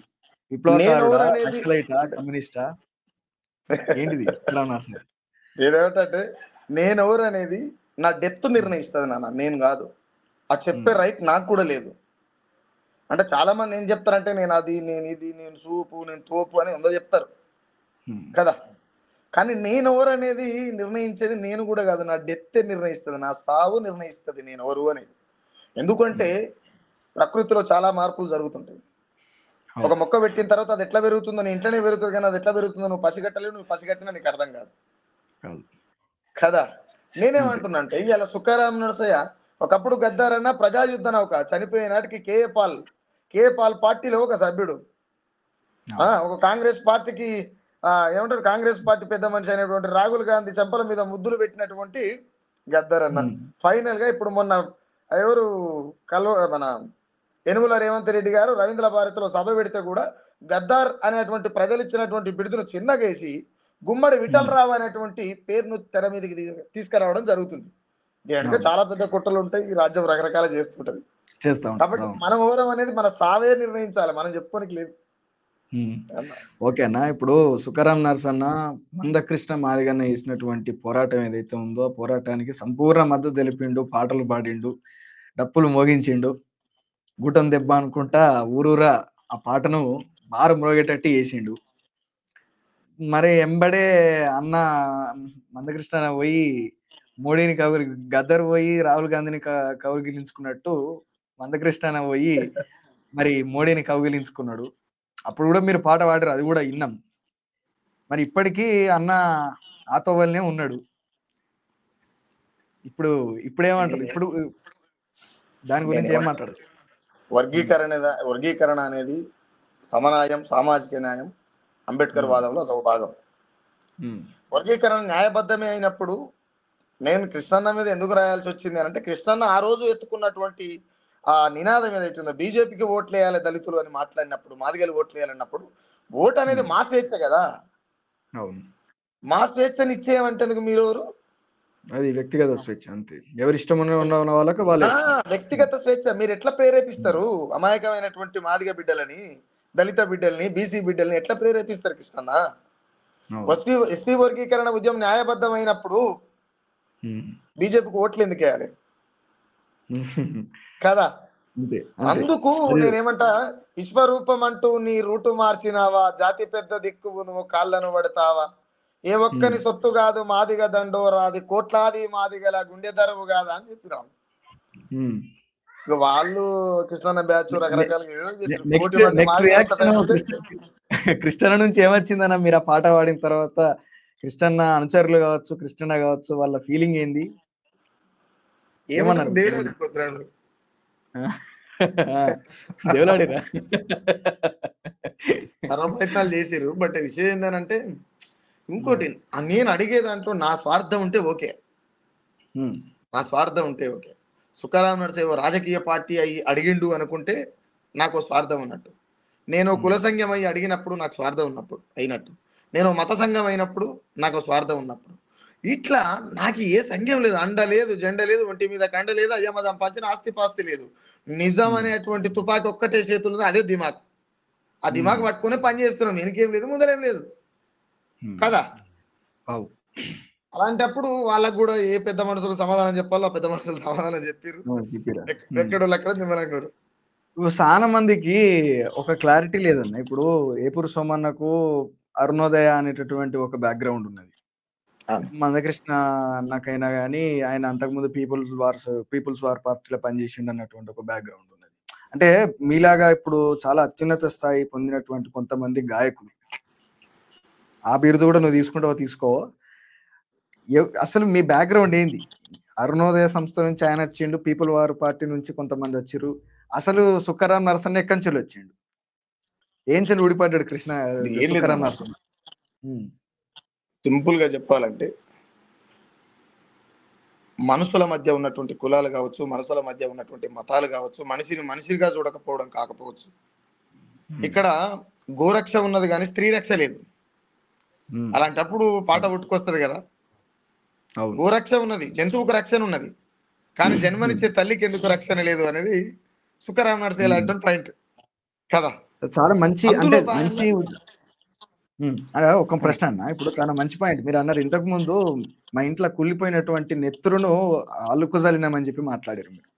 విప్లవకారుడా, నేనెవరు అనేది నక్సలైటా, కమ్యూనిస్టా? ఏంటిది సుఖారాం నరసన్న? నేనేమిటంటే నేనెవరు అనేది నా డెత్ నిర్ణయిస్తుంది నాన్న, నేను కాదు. ఆ చెప్పే రైట్ నాకు కూడా లేదు. అంటే చాలా మంది ఏం చెప్తారంటే నేను అది, నేను ఇది, నేను సూపు, నేను తోపు అని ఎంతో చెప్తారు కదా. కానీ నేను ఎవరు అనేది నిర్ణయించేది నేను కూడా కాదు, నా డెత్ నిర్ణయిస్తుంది, నా సావు నిర్ణయిస్తుంది నేను ఎవరు అనేది. ఎందుకంటే ప్రకృతిలో చాలా మార్పులు జరుగుతుంటాయి. ఒక మొక్క పెట్టిన తర్వాత అది ఎట్లా పెరుగుతుందో నీ ఇంట్లోనే పెరుగుతుంది, కానీ అది ఎట్లా పెరుగుతుందో నువ్వు పసిగట్టలేవు, నువ్వు పసిగట్టినా నీకు అర్థం కాదు కదా. నేనేమంటున్నా అంటే ఇలా సుఖారాం నరసయ్య ఒకప్పుడు గద్దారన్న ప్రజాయుద్ధ నౌక, చనిపోయే నాటికి కేఏ పాల్ పార్టీలో ఒక సభ్యుడు. ఒక కాంగ్రెస్ పార్టీకి ఏమంటారు, కాంగ్రెస్ పార్టీ పెద్ద మనిషి అయినటువంటి రాహుల్ గాంధీ చెంపల మీద ముద్దులు పెట్టినటువంటి గద్దరన్న ఫైనల్ గా ఇప్పుడు మొన్న ఎవరు మన యనుమల రేవంత్ రెడ్డి గారు రవీంద్ర భారతిలో సభ పెడితే కూడా గద్దార్ అనేటువంటి ప్రజలు ఇచ్చినటువంటి బిడుదను చిన్నగేసి గుమ్మడి విఠలరావు అనేటువంటి పేరును తెర మీదకి తీసుకురావడం జరుగుతుంది. దీనికి చాలా పెద్ద కుట్రలు ఉంటాయి, ఈ రాజ్యం రకరకాల చేస్తుంటది. కాబట్టి మనం ఎవరం అనేది మన సావే నిర్ణయించాలి, మనం చెప్పుకోనికి లేదు. ఓకే అన్న, ఇప్పుడు సుఖారాం నరసన్న మందకృష్ణ మాదిగన్న చేసినటువంటి పోరాటం ఏదైతే ఉందో ఆ పోరాటానికి సంపూర్ణ మద్దతు తెలిపిండు, పాటలు పాడిండు, డప్పులు మోగించిండు, గూటం దెబ్బ అనుకుంటా ఊరూరా ఆ పాటను మారు మ్రోగేటట్టు చేసిండు. మరి ఎంబడే అన్న మందకృష్ణ పోయి మోడీని గద్దర్ పోయి రాహుల్ గాంధీని కౌగిలించుకున్నట్టు మందకృష్ణ పోయి మరి మోడీని కౌగిలించుకున్నాడు. అప్పుడు కూడా మీరు పాట పాడారు, అది కూడా విన్నాం. మరి ఇప్పటికీ అన్న ఆతోవల్నే ఉన్నాడు. ఇప్పుడేమంటారు? ఇప్పుడు దాని గురించి ఏం మాట్లాడదు? వర్గీకరణ అనేది సమన్యాయం, సామాజిక న్యాయం అంబేద్కర్ వాదంలో అదొక భాగం. వర్గీకరణ న్యాయబద్ధమే అయినప్పుడు నేను కృష్ణన్న మీద ఎందుకు రాయాల్సి వచ్చింది అని అంటే, కృష్ణన్న ఆ రోజు ఎత్తుకున్నటువంటి ఆ నినాదం ఏదైతుందో బీజేపీకి ఓట్లు వేయాలి దళితులు అని మాట్లాడినప్పుడు, మాదిగలు ఓట్లు వేయాలన్నప్పుడు, ఓటు అనేది మా స్వేచ్ఛ కదా. మా స్వేచ్ఛని ఇచ్చేయమంటే మీరు ఎవరు? అది వ్యక్తిగత స్వేచ్ఛ, అంతే. ఎవరి ఇష్టం ఉన్న వాళ్ళకి వాళ్ళ వ్యక్తిగత స్వేచ్ఛ. మీరు ఎట్లా ప్రేరేపిస్తారు అమాయకమైనటువంటి మాదిగ బిడ్డలని, దళిత బిడ్డల్ని, బీసీ బిడ్డల్ని ఎట్లా ప్రేరేపిస్తారు కృష్ణన్న? ఎస్సీ వర్గీకరణ ఉద్యమం న్యాయబద్ధమైనప్పుడు బీజేపీకి ఓట్లు ఎందుకు వేయాలి కదా. అందుకు నేనేమంటా, విశ్వరూపం అంటూ నీ రూటు మార్చినావా, జాతి పెద్ద దిక్కువు నువ్వు కాళ్ళను పడతావా, ఏ ఒక్కని సొత్తు కాదు మాదిగ దండోరాది, కోట్లాది మాదిగల గుండె ధరవు కాదా అని చెప్పినాం. వాళ్ళు కృష్ణన్న బ్యాచ్ రకరకాలుగా కృష్ణ నుంచి ఏమొచ్చిందన్న మీరు ఆ పాట పాడిన తర్వాత? కృష్ణన్న అనుచరులు కావచ్చు, కృష్ణన్న కావచ్చు, వాళ్ళ ఫీలింగ్ ఏంది? ఏమన్నారు? దేవులాడిరా ప్రయత్నాలు చేసారు. బట్ విషయం ఏంటంటే, ఇంకోటి నేను అడిగే దాంట్లో నా స్వార్థం ఉంటే ఓకే, నా స్వార్థం ఉంటే ఓకే. సుఖారాం నరసయ్య రాజకీయ పార్టీ అయ్యి అడిగిండు అనుకుంటే నాకు స్వార్థం ఉన్నట్టు. నేను కుల సంఘం అయ్యి అడిగినప్పుడు నాకు స్వార్థం ఉన్నప్పుడు అయినట్టు. నేను మత సంఘం అయినప్పుడు నాకు స్వార్థం ఉన్నప్పుడు. ఇట్లా నాకు ఏ సంఘం లేదు, అండ లేదు, జెండ లేదు, ఒంటి మీద కండ లేదు, అయ్యమ్మ సంపాదించిన ఆస్తి పాస్తి లేదు. నిజం అనేటువంటి తుపాకి ఒక్కటే చేతులు, అదే దిమాగ్. ఆ దిమాగ్ పట్టుకునే పని చేస్తున్నాం, వెనకేం లేదు, ముందరేం లేదు కదా. అలాంటప్పుడు వాళ్ళకు కూడా ఏ పెద్ద మనుషులు సమాధానం చెప్పాలో ఆ పెద్ద మనుషులు సమాధానం చెప్పారు. ఎక్కడోళ్ళు అక్కడ నిమ్మలంగారు. చాలా మందికి ఒక క్లారిటీ లేదన్న. ఇప్పుడు ఏపూరు సోమన్నకు అరుణోదయ అనేటటువంటి ఒక బ్యాక్గ్రౌండ్ ఉన్నది. అవును. మందకృష్ణ అన్నకైనా కానీ ఆయన అంతకుముందు పీపుల్స్ వార్ పార్టీలో పనిచేసిండు అన్నటువంటి ఒక బ్యాక్గ్రౌండ్ ఉన్నది. అంటే మీలాగా ఇప్పుడు చాలా అత్యున్నత స్థాయి పొందినటువంటి కొంతమంది గాయకులు, ఆ బిరుదు కూడా నువ్వు తీసుకుంటావో తీసుకోవో, అసలు మీ బ్యాక్గ్రౌండ్ ఏంది? అరుణోదయ సంస్థ నుంచి ఆయన వచ్చిండు, పీపుల్ వార్ పార్టీ నుంచి కొంతమంది వచ్చిర్రు. అసలు సుక్కరాం నరసన్న ఎక్కడి నుంచి వచ్చిండు? ఏం చెల్లి ఊడిపడ్డాడు ఏం లేదు సుక్కరాం అన్న. నరసన్న? ఉమ్, సింపుల్ గా చెప్పాలంటే మనుషుల మధ్య ఉన్నటువంటి కులాలు కావచ్చు, మనుషుల మధ్య ఉన్నటువంటి మతాలు కావచ్చు, మనిషిని మనిషిగా చూడకపోవడం కాకపోవచ్చు. ఉమ్, ఇక్కడ గోరక్ష ఉన్నది కానీ స్త్రీ రక్ష లేదు. ఉమ్, అలాంటప్పుడు పాట పుట్టుకొస్తుంది కదా. అవును. గోరక్ష ఉన్నది, జంతువుకు రక్షణ ఉన్నది, కానీ ఉమ్, జన్మనిచ్చే తల్లికి ఎందుకు రక్షణ లేదు అనేది సుఖరామ నరసయ్య ఉమ్. లాంటి పాయింట్ కదా. చాలా మంచి, అంటే అందులో భాగంగా మంచి ఒక ప్రశ్న అన్న. ఇప్పుడు చాలా మంచి పాయింట్ మీరు అన్నారు. ఇంతకు ముందు మా ఇంట్లో కుళ్ళిపోయినటువంటి నెత్తురును అలుకుజలినామని చెప్పి మాట్లాడారు మీరు.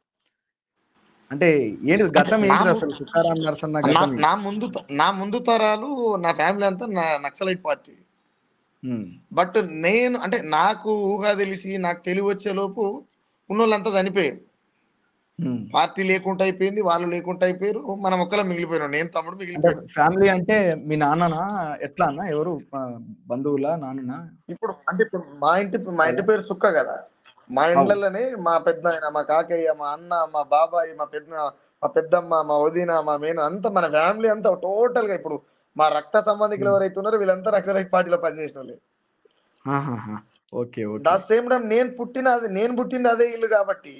అంటే ఏంటిది అంటే గతం? నా ఏంటిది ము- అసలు సుఖారాం నరసన్న నా గతం నా ఏంటి? ముందు నా ముందు తరాలు, నా ఫ్యామిలీ అంతా నక్సలైట్ పార్టీ. ఉమ్, బట్ నేను అంటే నాకు ఊహ తెలిసి నాకు తెలివి వచ్చే లోపు ఉన్నోళ్ళంతా చనిపోయారు. ఉమ్. పార్టీ లేకుండా అయిపోయింది, వాళ్ళు లేకుండా అయిపోయారు, మనం ఒక్కలా మిగిలిపోయినాం, నేను తమ్ముడు అంటే మిగిలిపోయాడు. ఫ్యామిలీ అంటే మీ నాన్ననా? ఎట్లా అన్న? ఎవరు బంధువులా? నాన్ననా? ఇప్పుడు మా ఇంటి వాళ్ళ? పేరు సుక్క కదా. మా అవును. ఇండ్లలోనే మా పెద్ద ఆయన, మా కాకయ్య, మా అన్న, మా బాబాయ్, మా పెద్దమ్మ, మా వదిన, మా మేన అంతా మన ఫ్యామిలీ అంతా టోటల్ గా ఇప్పుడు మా రక్త సంబంధికులు ఉమ్. ఎవరైతే ఉన్నారో వీళ్ళంతా నక్సలైట్ పార్టీలో పనిచేసిన వాళ్ళే. ఆహాహా. ఓకే, దా ఓకే. సేమ్ టైం నేను పుట్టింది అదే ఇల్లు కాబట్టి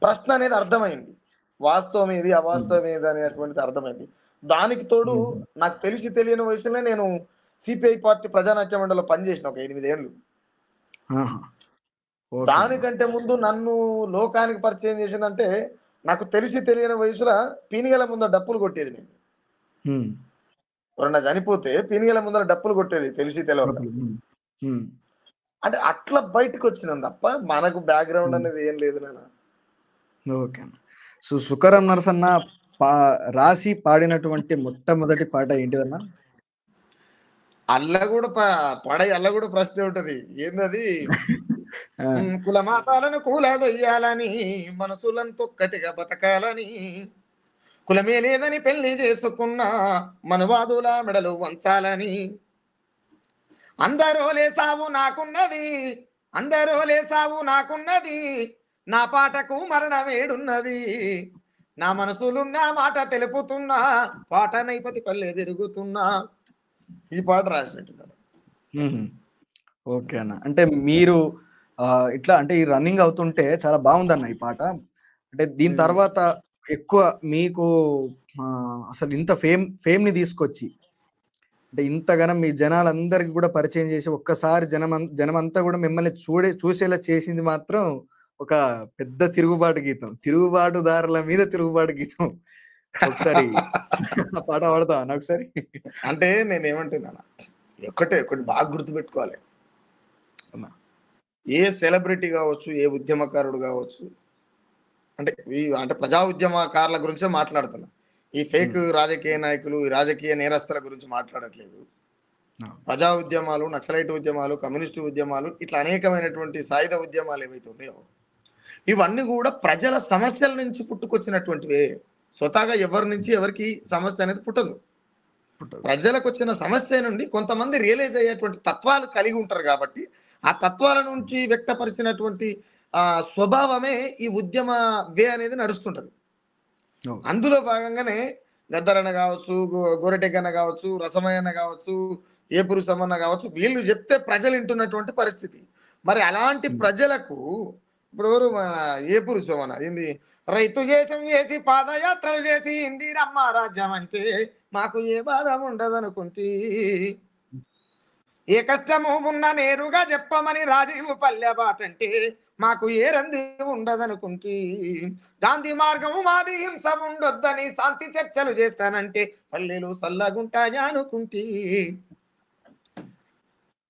ప్రశ్న అనేది అర్థమైంది. వాస్తవం ఏది, ఉమ్, అవాస్తవం ఏది అనేటువంటిది అర్థమైంది. దానికి తోడు ఉమ్. నాకు తెలిసి తెలియని వయసులోనే నేను సిపిఐ పార్టీ ప్రజానాట్య మండలిలో పనిచేసిన ఒక 8 ఏళ్ళు. ఆహా. ఓకే అన్న. దానికంటే ముందు నన్ను లోకానికి పరిచయం చేసిందంటే నాకు తెలిసి తెలియని వయసులో పీనిగల ముందర డప్పులు కొట్టేది నేను. ఉమ్. ఎవరన్నా చనిపోతే పీనిగల ముందర డప్పులు కొట్టేది తెలిసి తెలియక. డబ్బులు. ఉమ్, ఉమ్, అంటే అట్లా బయటకు వచ్చినాం తప్ప మనకు బ్యాక్గ్రౌండ్ ఉమ్. అనేది ఏం లేదు నాన్న. ఓకే అన్న. సో సుకరం నరసన్న పా రాసి పాడినటువంటి మొట్టమొదటి పాట ఏంటిదన్నా? అల్ల కూడా ప్రశ్న ఉంటది. ఏందది? ఆ, కుల మాతాలను కూలదొయ్యాలని, మనసులంతొక్కటిగా బతకాలని, కులమే లేదని పెళ్లి చేసుకున్న మనువాదుల మెడలు వంచాలని, అందరోలే సావు నాకున్నది, అందరోలే సావు నాకున్నది, నా పాటకు మరణమేడున్నది, నా మనసులున్న మాట తెలుపుతున్నా, పాట నైపతి పల్లె తిరుగుతున్నా. ఈ పాట రాసినట్టున్నారు. ఉహు. ఓకే అన్న. అంటే మీరు ఇట్లా అంటే ఈ రన్నింగ్ అవుతుంటే చాలా బాగుందన్న ఈ పాట. అంటే దీని తర్వాత ఎక్కువ మీకు అసలు ఇంత ఫేమ్ ని తీసుకొచ్చి, అంటే ఇంతగానం మీ జనాలందరికి కూడా పరిచయం చేసి ఒక్కసారి జనమంతా కూడా మిమ్మల్ని చూసేలా చేసింది మాత్రం ఒక పెద్ద తిరుగుబాటు గీతం, తిరుగుబాటుదారుల మీద తిరుగుబాటు గీతం. ఒకసారి ఆ పాట పాడతావా అన్న ఒకసారి? అంటే నేనేమంటున్నాను, ఒకటి బాగా గుర్తుపెట్టుకోవాలి. అన్నా. ఏ సెలబ్రిటీ కావచ్చు, ఏ ఉద్యమకారుడు కావచ్చు, అంటే ప్రజా ఉద్యమకారుల గురించే మాట్లాడుతున్నా. ఈ ఫేక్ రాజకీయ నాయకులు, ఈ రాజకీయ నేరస్తుల గురించి మాట్లాడట్లేదు. ప్రజా ఉద్యమాలు, నక్సలైట్ ఉద్యమాలు, కమ్యూనిస్టు ఉద్యమాలు, ఇట్లా అనేకమైనటువంటి సాయుధ ఉద్యమాలు ఏవైతే ఉన్నాయో ఇవన్నీ కూడా ప్రజల సమస్యల నుంచి పుట్టుకొచ్చినటువంటివే. స్వతహాగా ఎవరి నుంచి ఎవరికి సమస్య అనేది పుట్టదు. పుట్టదు. ప్రజలకు వచ్చిన సమస్య నుండి కొంతమంది రియలైజ్ అయ్యేటువంటి తత్వాలు కలిగి ఉంటారు కాబట్టి ఆ తత్వాల నుంచి వ్యక్తపరిచినటువంటి స్వభావమే ఈ ఉద్యమ అనేది నడుస్తుంటది. అవును. అందులో భాగంగానే గద్దరన్న కావచ్చు, గోరటెక్కన్న కావచ్చు, రసమయ్యన్న కావచ్చు, ఏపురు సమన్న కావచ్చు, వీళ్ళు చెప్తే ప్రజలు వింటున్నటువంటి పరిస్థితి. మరి అలాంటి ప్రజలకు ఇప్పుడు ఎవరు మన ఏపురు సోమన్న ఏంది, రైతు దేశం చేసి పాదయాత్రలు చేసి ఇందిరమ్మ రాజ్యం అంటే మాకు ఏ బాధ ఉండదనుకుంటే, ఏ కష్టము ఉన్న నేరుగా చెప్పమని రాజీవ్ పల్లె బాటంటే మాకు ఏ రంది ఉండదనుకుంటే, గాంధీ మార్గము మాది హింస ఉండొద్దని శాంతి చర్చలు చేస్తానంటే పల్లెలు సల్లగుంటాయా అనుకుంటే.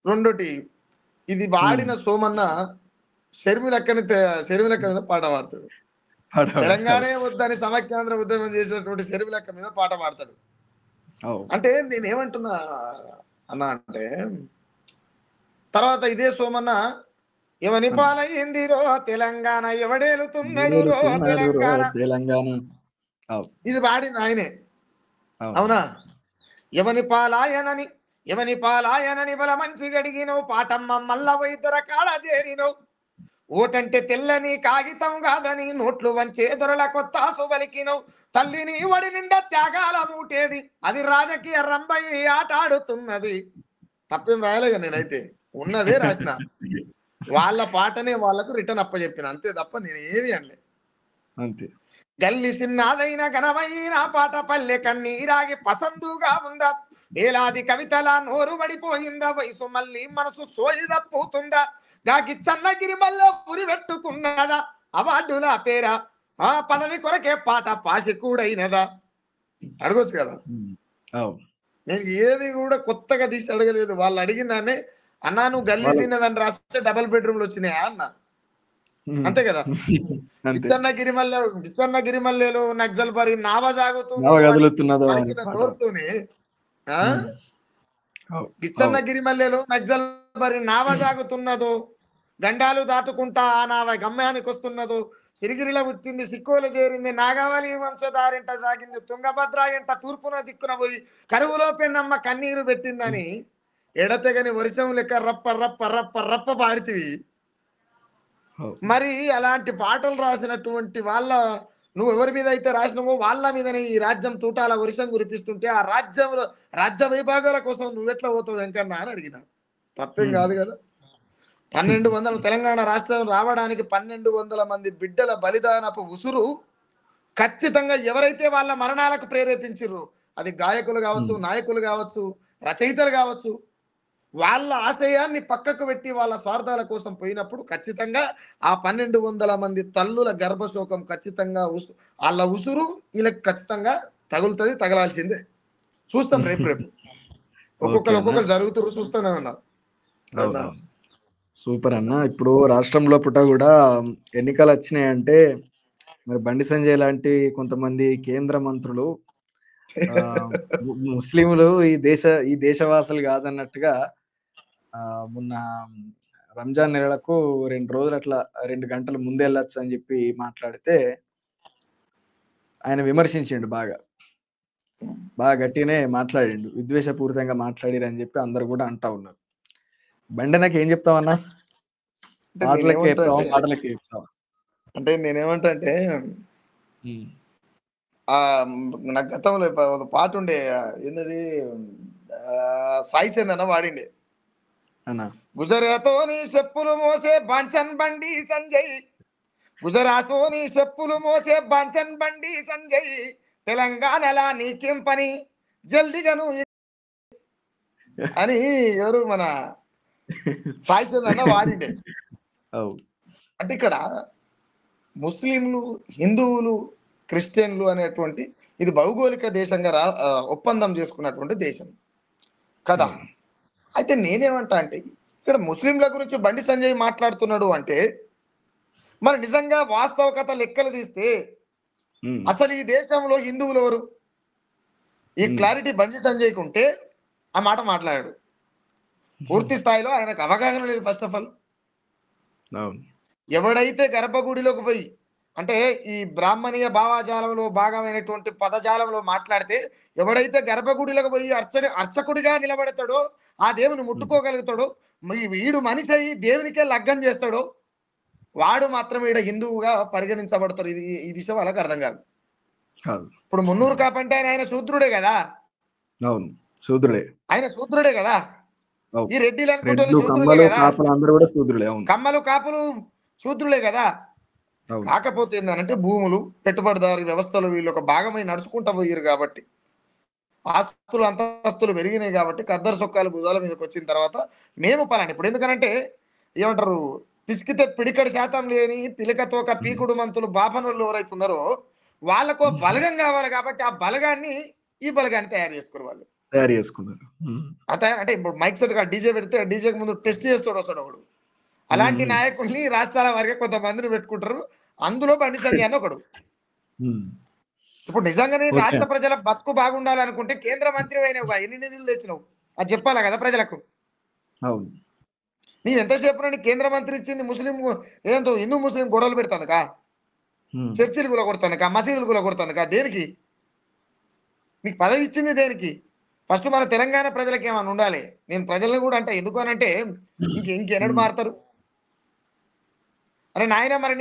రెండోటి, ఇది వాడిన సోమన్న షర్మిలక్క మీద పాట పాడతాడు. తెలంగాణ వద్దని సమైక్యాంధ్ర ఉద్యమం చేసినటువంటి షర్మిలక్క మీద పాట పాడతాడు. అంటే నేనేమంటున్నా అన్నా అంటే తర్వాత ఇదే సోమన్న ఎవని పాలయ్యిందిరో తెలంగాణ, ఎవడేలుతున్నాడు రో తెలంగాణ, తెలంగాణ. అవు, ఇది పాడింది ఆయనే. అవు. అవునా? ఎవని పాలాయనని బల మంచి గడిగినవు, పాటమ్మ మల్ల వైద్యుర కాడ చేరినవు, ఓటంటే తెల్లని కాగితం కాదని నోట్లు వంచే దొరల కొత్త సువలికినవు, తల్లిని వడి నిండా త్యాగాల మూటేది, అది రాజకీయ రంబయ్యి ఆట ఆడుతున్నది. తప్పేం రాయలేగా, నేనైతే ఉన్నదే రాసిన. వాళ్ళ పాటనే వాళ్ళకు రిటర్న్ అప్పచెప్పిన, అంతే తప్ప నేను ఏమి అనలే. అంతే. గల్లి చిన్నదైన ఘనమైన పాట పల్లె కన్నీరాగి పసందుగా ఉందా, ఏలాది కవితల నోరు పడిపోయిందా, వయసు మళ్ళీ మనసు సోయి తప్పుతుందా, గాకి చన్నగిరి మల్లో పురి పెట్టుకున్నదా, అవార్డుల పేరా ఆ పదవి కొరకే పాట పాసి కూడైనదా. అడగొచ్చు కదా. అవు, నేను ఏది కూడా కొత్తగా తీసి అడగలేదు. వాళ్ళు అడిగిందానే, అన్నా నువ్వు గల్లీ తిన్నదని రాస్తే డబల్ బెడ్రూమ్లు వచ్చినాయా అన్న. అంతే కదా. గిచ్చన్న గిరిమల్లెలో నక్సల్ పరి నావ సాగుతూనే గిచ్చన్న గిరిమల్లెలో నక్సల్ పరి నావ సాగుతున్నదో, గండాలు దాటుకుంటా ఆ నావ గమ్యానికి వస్తున్నదో, సిరిగిరిలో పుట్టింది సిక్కోలు చేరింది, నాగావళి వంశధారింట సాగింది, తుంగభద్ర ఎంట తూర్పున దిక్కున పోయి కరువులో పెన్నమ్మ కన్నీరు పెట్టిందని ఎడతెగని వర్షం లెక్క రప్ప రప్ప రప్ప రప్ప పాడితివి. మరి అలాంటి పాటలు రాసినటువంటి వాళ్ళ, నువ్వు ఎవరి మీద అయితే రాసినావో వాళ్ళ మీదనే ఈ రాజ్యం తూటాల వర్షం కురిపిస్తుంటే ఆ రాజ్యంలో రాజ్య విభాగాల కోసం నువ్వెట్లా పోతావు వెంకన్న అని అడిగిన. తప్పేం కాదు కదా. 1200 తెలంగాణ రాష్ట్రం రావడానికి 1200 మంది బిడ్డల బలిదానపు ఉసురు ఖచ్చితంగా ఎవరైతే వాళ్ళ మరణాలకు ప్రేరేపించారో, అది గాయకులు కావచ్చు, నాయకులు కావచ్చు, రచయితలు కావచ్చు, వాళ్ళ ఆశయాన్ని పక్కకు పెట్టి వాళ్ళ స్వార్థాల కోసం పోయినప్పుడు ఖచ్చితంగా ఆ 1200 మంది తల్లుల గర్భశోకం ఖచ్చితంగా వాళ్ళ ఉసురు వీళ్ళకి ఖచ్చితంగా తగులుతుంది, తగలాల్సిందే. చూస్తాం రేపు ఒక్కొక్కరు జరుగుతున్నారు, చూస్తూనే ఉన్నాం. సూపర్ అన్న. ఇప్పుడు రాష్ట్రంలో పుట్ట కూడా ఎన్నికలు వచ్చినాయంటే మరి బండి సంజయ్ లాంటి కొంతమంది కేంద్ర మంత్రులు ముస్లింలు ఈ దేశవాసులు కాదన్నట్టుగా మొన్న రంజాన్ నెలకు 2 రోజులు అట్లా 2 గంటలు ముందే వెళ్ళొచ్చు అని చెప్పి మాట్లాడితే ఆయన విమర్శించిండు, బాగా గట్టిగానే మాట్లాడిండు, విద్వేషపూరితంగా మాట్లాడిరని చెప్పి అందరు కూడా అంటా ఉన్నారు. బండి నాకు ఏం చెప్తావన్నా? పాటలకి చెప్తావా? అంటే నేనేమంటా అంటే, నాకు గతంలో పాట ఉండే, ఏంటది, సాయి చందన వాడిండే, గుజరాతోని చెప్పులు మోసే బాంచన్ బండి సంజయ్, గుజరాతోని చెప్పులు మోసే బాంచన్ బండి సంజయ్, తెలంగాణలా నీకేం పని జల్దిగాను అని ఎవరు మన సాయి చందన వాడిండే. అంటే ఇక్కడ ముస్లింలు, హిందువులు, క్రిస్టియన్లు అనేటువంటి ఇది భౌగోళిక దేశంగా ఒప్పందం చేసుకున్నటువంటి దేశం కదా. అయితే నేనేమంటా అంటే, ఇక్కడ ముస్లింల గురించి బండి సంజయ్ మాట్లాడుతున్నాడు అంటే, మరి నిజంగా వాస్తవకత లెక్కలు తీస్తే అసలు ఈ దేశంలో హిందువులు ఎవరు? ఈ క్లారిటీ బండి సంజయ్కి ఉంటే ఆ మాట మాట్లాడాడు. పూర్తి స్థాయిలో ఆయనకు అవగాహన లేదు. ఫస్ట్ ఆఫ్ ఆల్, ఎవడైతే గర్భగుడిలోకి పోయి, అంటే ఈ బ్రాహ్మణీయ భావాజాలంలో భాగమైనటువంటి పదజాలంలో మాట్లాడితే, ఎవడైతే గర్భగుడిలోకి పోయి అర్చకుడిగా నిలబడతాడో, ఆ దేవుని ముట్టుకోగలుగుతాడో, వీడు మనిషి అయ్యి దేవునికే లగ్గం చేస్తాడో, వాడు మాత్రం ఈడ హిందువుగా పరిగణించబడతారు. ఇది ఈ విషయం వాళ్ళకి అర్థం కాదు. ఇప్పుడు మున్నూరు కాపంటే ఆయన శూద్రుడే కదా. అవును, శూద్రుడే, ఆయన శూద్రుడే కదా. ఈ రెడ్డిలు అనుకుంటే కమ్మలు కాపులు శూద్రులే కదా. కాకపోతే ఏంటంటే భూములు, పెట్టుబడిదారు వ్యవస్థలు వీళ్ళు ఒక భాగమై నడుచుకుంటా పోయారు కాబట్టి, ఆస్తులు అంతస్తులు పెరిగినాయి కాబట్టి, కద్దరు సొక్కాలు భుజాల మీదకి వచ్చిన తర్వాత మేము పలాని. ఇప్పుడు ఎందుకనంటే ఏమంటారు, పిసికితే పిడికడి శాతం లేని పిలికతో ఒక పీకుడు మంతులు బాపనులు ఎవరైతున్నారో వాళ్ళకు బలగం కావాలి కాబట్టి, ఆ బలగాన్ని ఈ బలగాన్ని తయారు చేసుకున్నారు. అంటే ఇప్పుడు మైక్ సెట్ డీజే పెడితే డీజేకి ముందు టెస్ట్ చేస్తాడు వస్తాడు ఒకడు. అలాంటి నాయకుల్ని రాష్ట్రాల వరకే కొంతమందిని పెట్టుకుంటారు. అందులో బండి సంజయ్ అని ఒకడు. ఇప్పుడు నిజంగానే రాష్ట్ర ప్రజల బతుకు బాగుండాలనుకుంటే కేంద్ర మంత్రి అయినవు, ఎన్ని నిధులు తెచ్చినావు అది చెప్పాలా కదా ప్రజలకు. నీ ఎంతసేపు నీ కేంద్ర మంత్రి ఇచ్చింది ముస్లిం ఏంతో హిందూ ముస్లిం గొడవలు పెడతానుకా, చర్చిలు కూడా కొడతానుకా, మసీదులు కూడా కొడతానుకా? దేనికి నీకు పదవి ఇచ్చింది? దేనికి? ఫస్ట్ మన తెలంగాణ ప్రజలకి ఏమైనా ఉండాలి. నేను ప్రజలను కూడా అంటే ఎందుకు అనంటే ఇంకెన్నడు మారుతారు? అరే నాయన, మరి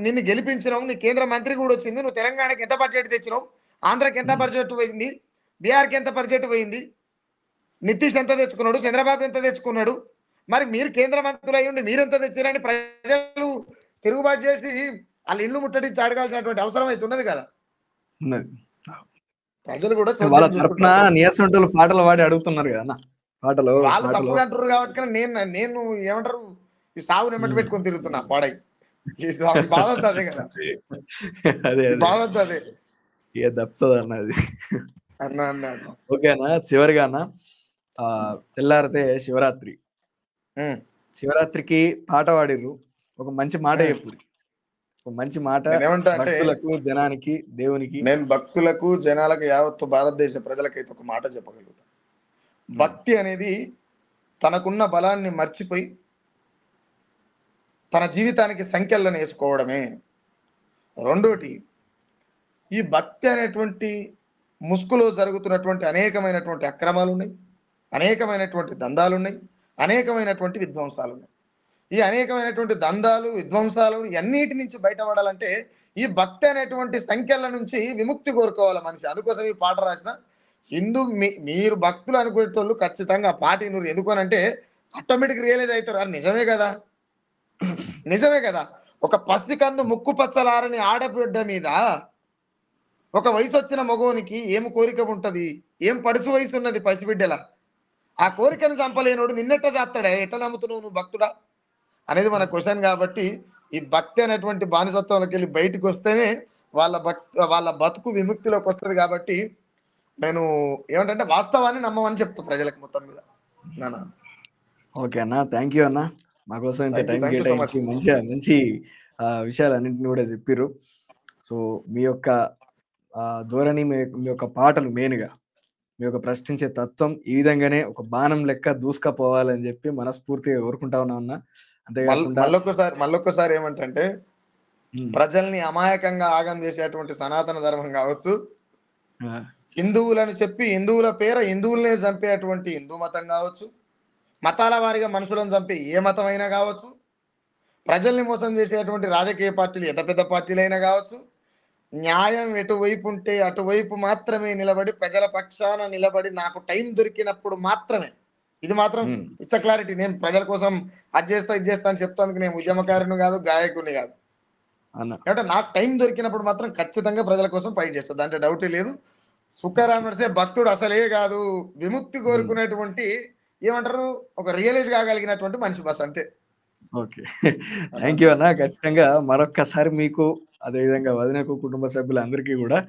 నిన్ను గెలిపించినావు, నీ కేంద్ర మంత్రి కూడా వచ్చింది, నువ్వు తెలంగాణకి ఎంత బడ్జెట్ తెచ్చినావు, ఆంధ్రాకి ఎంత బడ్జెట్ పోయింది, బీహార్కి ఎంత బడ్జెట్ పోయింది, నితీష్ ఎంత తెచ్చుకున్నాడు, చంద్రబాబు ఎంత తెచ్చుకున్నాడు, మరి మీరు కేంద్ర మంత్రులు అయ్యండి మీరెంత తెచ్చారని ప్రజలు తిరుగుబాటు చేసి వాళ్ళ ఇల్లు ముట్టడించి అడగాల్సినటువంటి అవసరం అయితే ఉన్నది కదా. ప్రజలు కూడా వాళ్ళ తరపున నీరసంటోళ్ళు పాటలు పాడి అడుగుతున్నారు కదా పాటలు. వాళ్ళు సపోర్ట్ అంటారు కాబట్టి నేను ఏమంటారు ఈ సాగు నెమ్మటి పెట్టుకొని తిరుగుతున్నా పాడై. బాధ అదే కదా, అదే బాధ అదే దప్తుంది అన్నది అన్నా అన్నాడు. ఓకేనా? చివరిగా అన్న, తెల్లారితే శివరాత్రి, శివరాత్రికి పాట పాడిర్రు, ఒక మంచి మాట చెప్పుర్రు, ఒక మంచి మాట భక్తులకు, జనానికి, దేవునికి. నేను భక్తులకు, జనాలకు, యావత్తు భారతదేశ ప్రజలకైతే ఒక మాట చెప్పగలుగుతా. భక్తి అనేది తనకున్న బలాన్ని మర్చిపోయి తన జీవితానికి సంఖ్యలను వేసుకోవడమే. రెండోటి, ఈ భక్తి అనేటువంటి ముసుగులో జరుగుతున్నటువంటి అనేకమైనటువంటి అక్రమాలు ఉన్నాయి, అనేకమైనటువంటి దందాలు ఉన్నాయి, అనేకమైనటువంటి విధ్వంసాలు ఉన్నాయి. ఈ అనేకమైనటువంటి దందాలు, విధ్వంసాలు అన్నిటి నుంచి బయటపడాలంటే ఈ భక్తి అనేటువంటి సంఖ్యల నుంచి విముక్తి కోరుకోవాలి మనిషి. అందుకోసం ఈ పాట రాసిన మీరు భక్తులు అనుకునేటోళ్ళు ఖచ్చితంగా పాటి నువ్వు ఎందుకోనంటే ఆటోమేటిక్ రియలైజ్ అవుతారు. అది నిజమే కదా, నిజమే కదా. ఒక పసికందు ముక్కు పచ్చలారని ఆడబిడ్డ మీద ఒక వయసు వచ్చిన మగోనికి ఏం కోరిక ఉంటది? ఏం పడుసు వయసు ఉన్నది పసిబిడ్డల? ఆ కోరికను చంపలేనోడు నిన్నెట్ట చేస్తాడే? ఎట్లా నమ్ముతున్నావు నువ్వు భక్తుడా అనేది మన క్వశ్చన్. కాబట్టి ఈ భక్తి అనేటువంటి బానిసత్వంలోకి వెళ్ళి బయటకు వస్తేనే వాళ్ళ బతుకు విముక్తిలోకి వస్తుంది. కాబట్టి నేను ఏమంటే వాస్తవాన్ని నమ్మమని చెప్తా ప్రజలకు మొత్తం మీద. ఓకే అన్న, థ్యాంక్ యూ అన్న, మా కోసం ఇంత టైం కేటాయించి మంచి విషయాలన్నింటినీ కూడా చెప్పిర్రు. సో మీ యొక్క ధోరణి, మీ యొక్క పాటలు మెయిన్గా మీ యొక్క ప్రశ్నించే తత్వం ఈ విధంగానే ఒక బాణం లెక్క దూసుకపోవాలని చెప్పి మనస్ఫూర్తిగా కోరుకుంటా ఉన్నా అన్న. అంతేకాకుండా మళ్ళొక్కసారి ఏమంటే ప్రజల్ని అమాయకంగా ఆగం చేసేటువంటి సనాతన ధర్మం కావచ్చు, హిందువులని చెప్పి హిందువుల పేర హిందువులనే చంపేటువంటి హిందూ మతం కావచ్చు, మతాల వారిగా మనుషులను చంపే ఏ మతం అయినా కావచ్చు, ప్రజల్ని మోసం చేసేటువంటి రాజకీయ పార్టీలు ఎంత పెద్ద పార్టీలైనా కావచ్చు, న్యాయం ఎటువైపు ఉంటే అటువైపు మాత్రమే నిలబడి ప్రజల పక్షాన నిలబడి నాకు టైం దొరికినప్పుడు మాత్రమే, ఇది మాత్రం ఇట్స్ క్లారిటీ. నేను ప్రజల కోసం అది చేస్తా ఇది చేస్తా అని చెప్తాను. నేను ఉద్యమకారుని కాదు, గాయకుడిని కాదు. అంటే నాకు టైం దొరికినప్పుడు మాత్రం ఖచ్చితంగా ప్రజల కోసం ఫైట్ చేస్తా, దాంట్లో డౌటే లేదు. సుఖరామర్సే భక్తుడు అసలే కాదు, విముక్తి కోరుకునేటువంటి ఏమంటారు ఒక రియలైజ్ కాగలిగినటువంటి మనిషి బస్, అంతే. ఓకే, థ్యాంక్ యూ అన్న. ఖచ్చితంగా మరొక్కసారి మీకు, అదేవిధంగా వదినకు, కుటుంబ సభ్యులందరికీ కూడా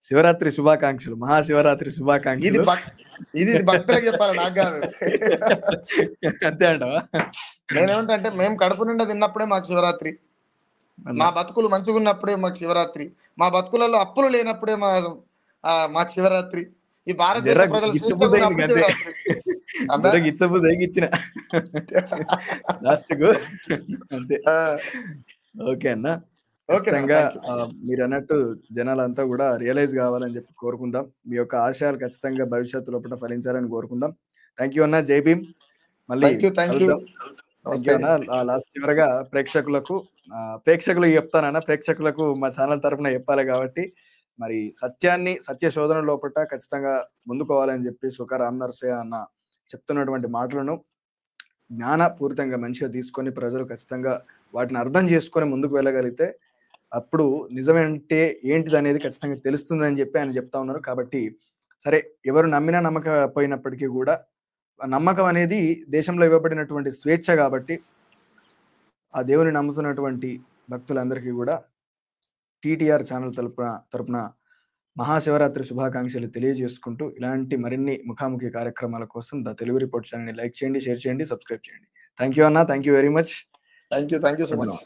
శివరాత్రి శుభాకాంక్షలు, మహాశివరాత్రి శుభాకాంక్షలు. ఇది భక్తులకు చెప్పాలి, నాకు కాదు. అంతే అంటవా? నేనేమంటే మేము కడుపు నిండా తిన్నప్పుడే మాకు శివరాత్రి, మా బతుకులు మంచిగా ఉన్నప్పుడే మాకు శివరాత్రి, మా బతుకులలో అప్పులు లేనప్పుడే మాకు శివరాత్రి. ఈ భారతదేశ ప్రజలు ఇచ్చిన లాస్ట్ కు అంతే. ఓకే అన్న, ఖచ్చితంగా మీరు అన్నట్టు జనాలంతా కూడా రియలైజ్ కావాలని చెప్పి కోరుకుందాం. మీ యొక్క ఆశయాలు ఖచ్చితంగా భవిష్యత్తు లోపల ఫలించాలని కోరుకుందాం. థ్యాంక్ యూ అన్న, జై భీమ్. మళ్ళీ లాస్ట్ చివరగా ప్రేక్షకులకు చెప్తానన్న, ప్రేక్షకులకు మా ఛానల్ తరఫున చెప్పాలి కాబట్టి మరి సత్య శోధన లోపల ఖచ్చితంగా ముందుకోవాలని చెప్పి సుఖ రామనరసయ్య అన్న చెప్తున్నటువంటి మాటలను జ్ఞానపూరితంగా మంచిగా తీసుకొని ప్రజలు ఖచ్చితంగా వాటిని అర్థం చేసుకొని ముందుకు వెళ్ళగలిగితే అప్పుడు నిజమేంటే ఏంటిది అనేది ఖచ్చితంగా తెలుస్తుందని చెప్పి ఆయన చెప్తా ఉన్నారు. కాబట్టి సరే, ఎవరు నమ్మినా నమ్మకపోయినప్పటికీ కూడా నమ్మకం అనేది దేశంలో ఇవ్వబడినటువంటి స్వేచ్ఛ. కాబట్టి ఆ దేవుని నమ్ముతున్నటువంటి భక్తులందరికీ కూడా టీటీఆర్ ఛానల్ తరపున మహాశివరాత్రి శుభాకాంక్షలు తెలియజేసుకుంటూ ఇలాంటి మరిన్ని ముఖాముఖి కార్యక్రమాల కోసం ద తెలుగు రిపోర్ట్ ఛానల్ని లైక్ చేయండి, షేర్ చేయండి, సబ్స్క్రైబ్ చేయండి. థ్యాంక్ యూ అన్న, thank you very much. Thank you so much.